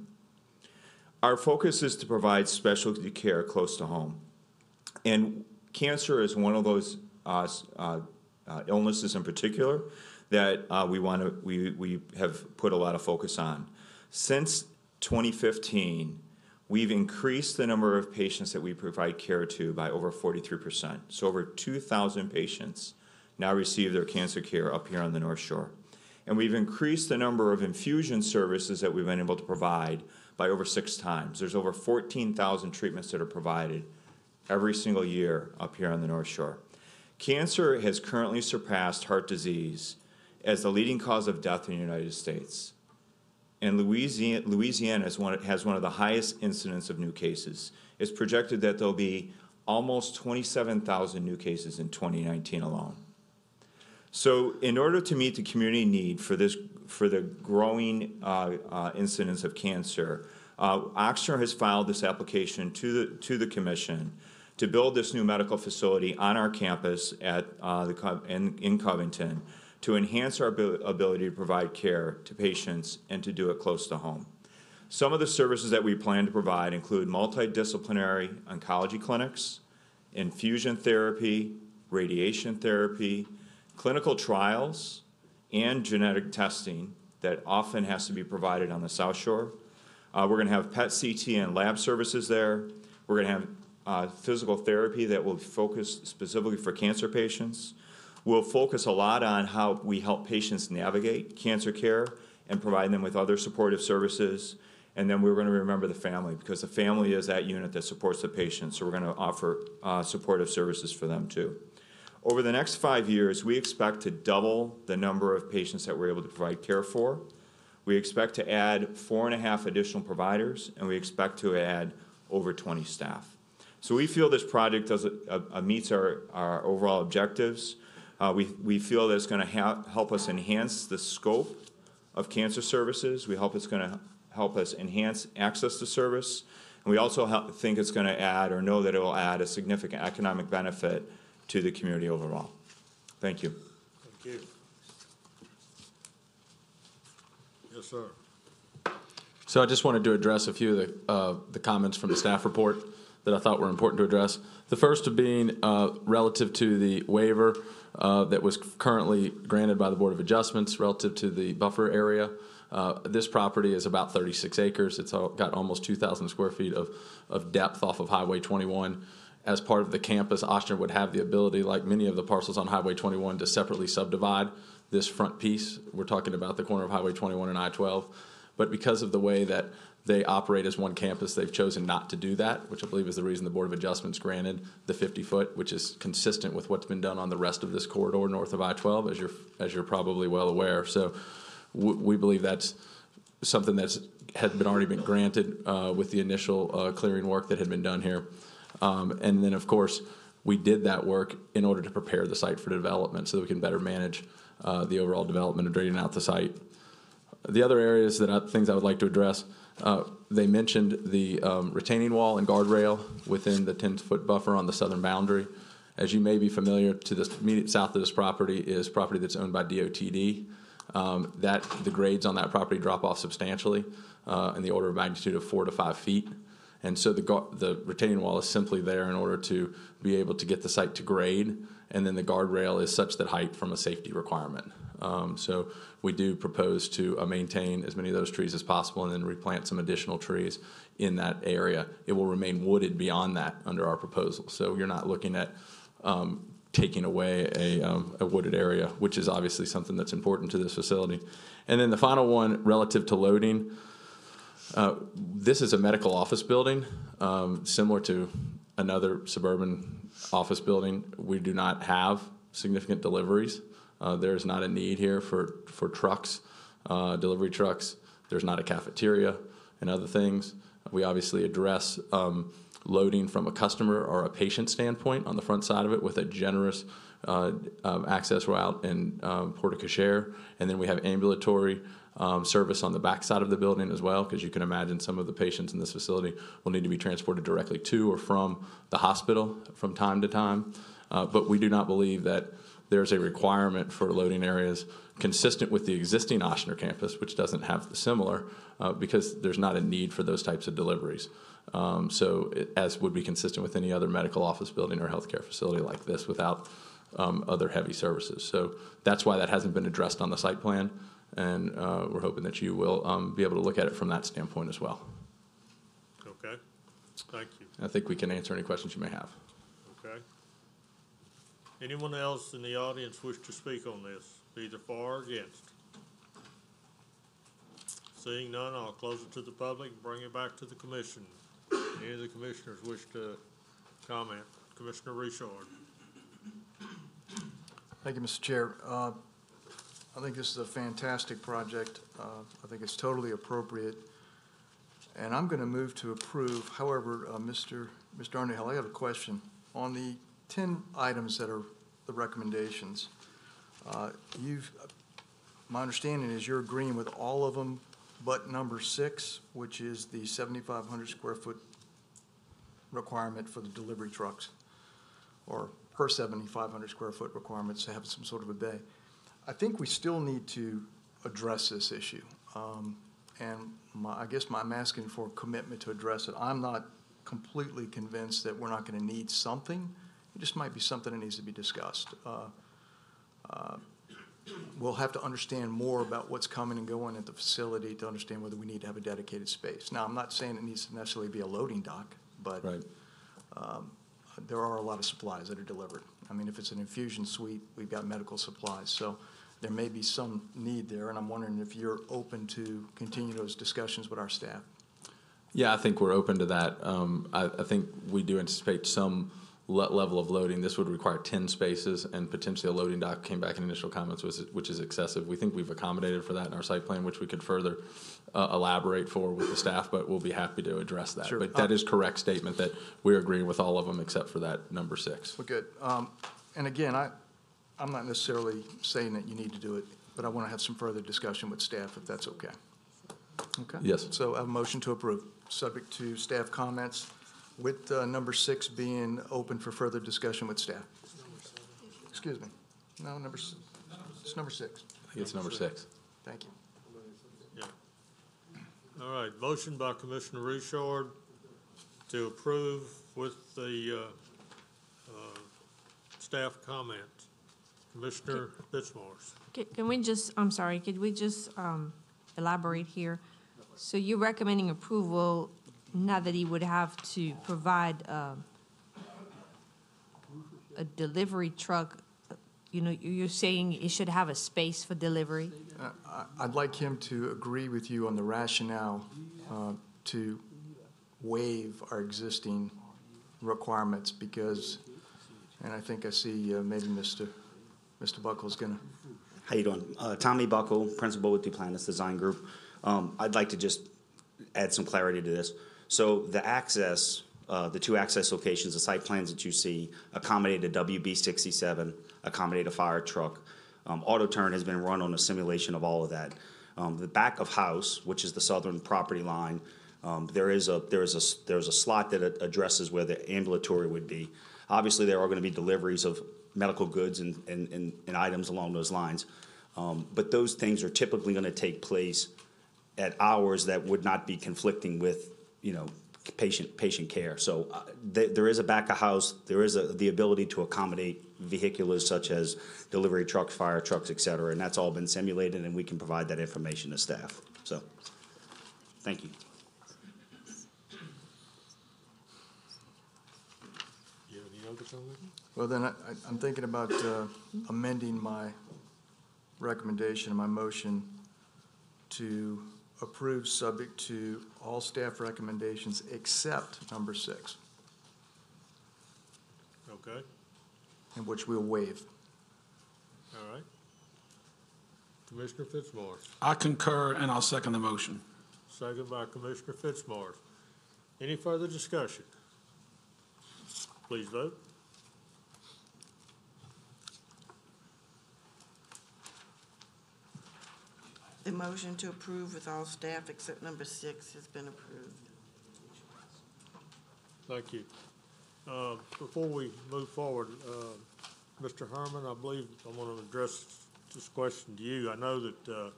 Our focus is to provide specialty care close to home. And cancer is one of those illnesses in particular that we have put a lot of focus on. Since 2015, we've increased the number of patients that we provide care to by over 43%. So over 2,000 patients now receive their cancer care up here on the North Shore. And we've increased the number of infusion services that we've been able to provide by over 6 times. There's over 14,000 treatments that are provided every single year up here on the North Shore. Cancer has currently surpassed heart disease as the leading cause of death in the United States. And Louisiana has one of the highest incidence of new cases. It's projected that there'll be almost 27,000 new cases in 2019 alone. So in order to meet the community need for the growing incidence of cancer, Oshner has filed this application to the commission to build this new medical facility on our campus in Covington to enhance our ability to provide care to patients and to do it close to home. Some of the services that we plan to provide include multidisciplinary oncology clinics, infusion therapy, radiation therapy, clinical trials, and genetic testing that often has to be provided on the South Shore. We're going to have PET CT and lab services there. We're going to have physical therapy that will focus specifically for cancer patients. We'll focus a lot on how we help patients navigate cancer care and provide them with other supportive services. And then we're going to remember the family, because the family is that unit that supports the patient. So we're going to offer supportive services for them too. Over the next 5 years, we expect to double the number of patients that we're able to provide care for. We expect to add 4.5 additional providers, and we expect to add over 20 staff. So we feel this project meets our overall objectives. We feel that it's going to help us enhance the scope of cancer services. We hope it's going to help us enhance access to service. And And we also think it's going to add, or know that it will add, a significant economic benefit to the community overall. Thank you. Thank you. Yes, sir. So I just wanted to address a few of the comments from the staff report that I thought were important to address. The first being relative to the waiver that was currently granted by the Board of Adjustments relative to the buffer area. This property is about 36 acres. It's got almost 2,000 square feet of depth off of Highway 21. As part of the campus, Ochsner would have the ability, like many of the parcels on Highway 21, to separately subdivide this front piece. We're talking about the corner of Highway 21 and I-12. But because of the way that they operate as one campus, they've chosen not to do that, which I believe is the reason the Board of Adjustments granted the 50-foot, which is consistent with what's been done on the rest of this corridor north of I-12, as you're probably well aware. So we believe that's something that's already been granted with the initial clearing work that had been done here. And then, of course, we did that work in order to prepare the site for development so that we can better manage the overall development of draining out the site. The other areas things I would like to address, they mentioned the retaining wall and guardrail within the 10-foot buffer on the southern boundary. As you may be familiar, to the immediate south of this property is property that's owned by DOTD. The grades on that property drop off substantially in the order of magnitude of 4 to 5 feet. And so the retaining wall is simply there in order to be able to get the site to grade, and then the guardrail is such that height from a safety requirement. So we do propose to maintain as many of those trees as possible and then replant some additional trees in that area. It will remain wooded beyond that under our proposal. So you're not looking at taking away a wooded area, which is obviously something that's important to this facility. And then the final one, relative to loading, this is a medical office building, similar to another suburban office building. We do not have significant deliveries. There is not a need here for trucks, delivery trucks. There's not a cafeteria and other things. We obviously address loading from a customer or a patient standpoint on the front side of it with a generous access route and porte cochere. And then we have ambulatory service on the back side of the building as well, because you can imagine some of the patients in this facility will need to be transported directly to or from the hospital from time to time. But we do not believe that there's a requirement for loading areas consistent with the existing Ochsner campus, which doesn't have the similar, because there's not a need for those types of deliveries. As would be consistent with any other medical office building or healthcare facility like this without other heavy services. So that's why that hasn't been addressed on the site plan, and we're hoping that you will be able to look at it from that standpoint as well. Okay, thank you. I think we can answer any questions you may have. Okay. Anyone else in the audience wish to speak on this, either for or against? Seeing none, I'll close it to the public and bring it back to the commission. Any of the commissioners wish to comment? Commissioner Richard. Thank you, Mr. Chair. I think this is a fantastic project. I think it's totally appropriate. And I'm going to move to approve. However, Mr. Underhill, I have a question. On the 10 items that are the recommendations, my understanding is you're agreeing with all of them but number 6, which is the 7,500 square foot requirement for the delivery trucks, or per 7,500 square foot requirements to have some sort of a bay. I think we still need to address this issue. I guess I'm asking for a commitment to address it. I'm not completely convinced that we're not going to need something. It just might be something that needs to be discussed. We'll have to understand more about what's coming and going at the facility to understand whether we need to have a dedicated space. Now, I'm not saying it needs to necessarily be a loading dock, but right. There are a lot of supplies that are delivered. I mean, if it's an infusion suite, we've got medical supplies. So there may be some need there, and I'm wondering if you're open to continue those discussions with our staff. Yeah, I think we're open to that. I think we do anticipate some level of loading. This would require 10 spaces, and potentially a loading dock came back in initial comments, which is excessive. We think we've accommodated for that in our site plan, which we could further elaborate for with the staff, but we'll be happy to address that. Sure. But that is correct statement that we're agreeing with all of them except for that number 6. Well, good. And again, I'm not necessarily saying that you need to do it, but I want to have some further discussion with staff if that's okay. Okay. Yes. So I have a motion to approve, subject to staff comments, with number 6 being open for further discussion with staff. Excuse me. No, it's number 6. I think it's number 6. Thank you. Yeah. All right, motion by Commissioner Richard to approve with the staff comments. Commissioner Fitzmaurice. Can we just, I'm sorry, could we just elaborate here? So you're recommending approval, not that he would have to provide a delivery truck, you know, you're saying it should have a space for delivery? I'd like him to agree with you on the rationale to waive our existing requirements because, and I think I see maybe Mr. Buckle's gonna. How you doing? Tommy Buckle, principal with Duplantis Design Group. I'd like to just add some clarity to this. So the access, the 2 access locations, the site plans that you see accommodate a WB67, accommodate a fire truck. Auto Turn has been run on a simulation of all of that. The back of house, which is the southern property line, there is a slot that addresses where the ambulatory would be. Obviously, there are going to be deliveries of medical goods and items along those lines. But those things are typically going to take place at hours that would not be conflicting with, you know, patient care. So there is a back of house. There is the ability to accommodate vehiculars such as delivery trucks, fire trucks, et cetera. And that's all been simulated, and we can provide that information to staff. So thank you. You have any other comments? Well, then I'm thinking about amending my recommendation, my motion to approve subject to all staff recommendations except number 6, Okay, in which we'll waive. all right. Commissioner Fitzmaurice. I concur, and I'll second the motion. Second by Commissioner Fitzmaurice. Any further discussion? Please vote. The motion to approve with all staff except number 6 has been approved. Thank you. Before we move forward, Mr. Herman, I believe I want to address this question to you. I know that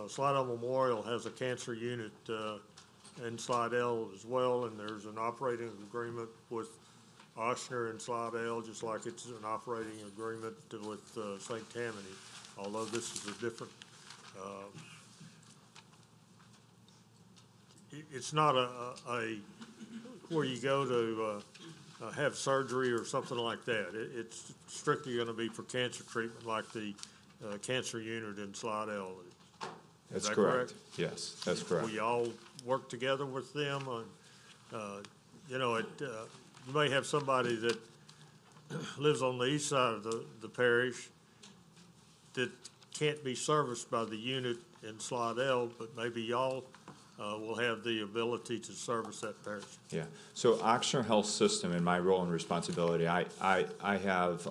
Slidell Memorial has a cancer unit in Slidell as well, and there's an operating agreement with Ochsner and Slidell, just like it's an operating agreement with St. Tammany, although this is a different it's not a where you go to have surgery or something like that. It's strictly going to be for cancer treatment, like the cancer unit in Slidell. That's correct. Yes, that's correct. Will you all work together with them? You know, you may have somebody that lives on the east side of the parish that can't be serviced by the unit in Slidell, but maybe y'all will have the ability to service that parish. Yeah. So Ochsner Health System, in my role and responsibility, I have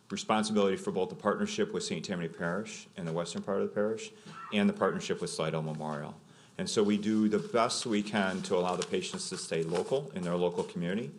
responsibility for both the partnership with St. Tammany Parish in the western part of the parish and the partnership with Slidell Memorial. And so we do the best we can to allow the patients to stay local in their local community.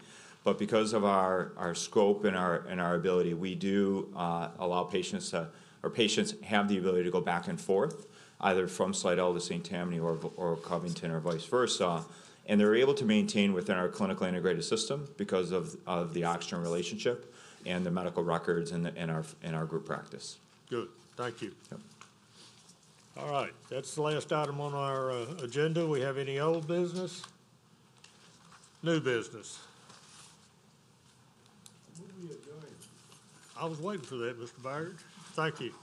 But because of our scope and our ability, we do allow patients have the ability to go back and forth, either from Slidell to St. Tammany or Covington or vice versa. And they're able to maintain within our clinically integrated system because of the Ochsner relationship and the medical records in our group practice. Good, thank you. Yep. All right, that's the last item on our agenda. We have any old business? New business? I was waiting for that, Mr. Byard. Thank you.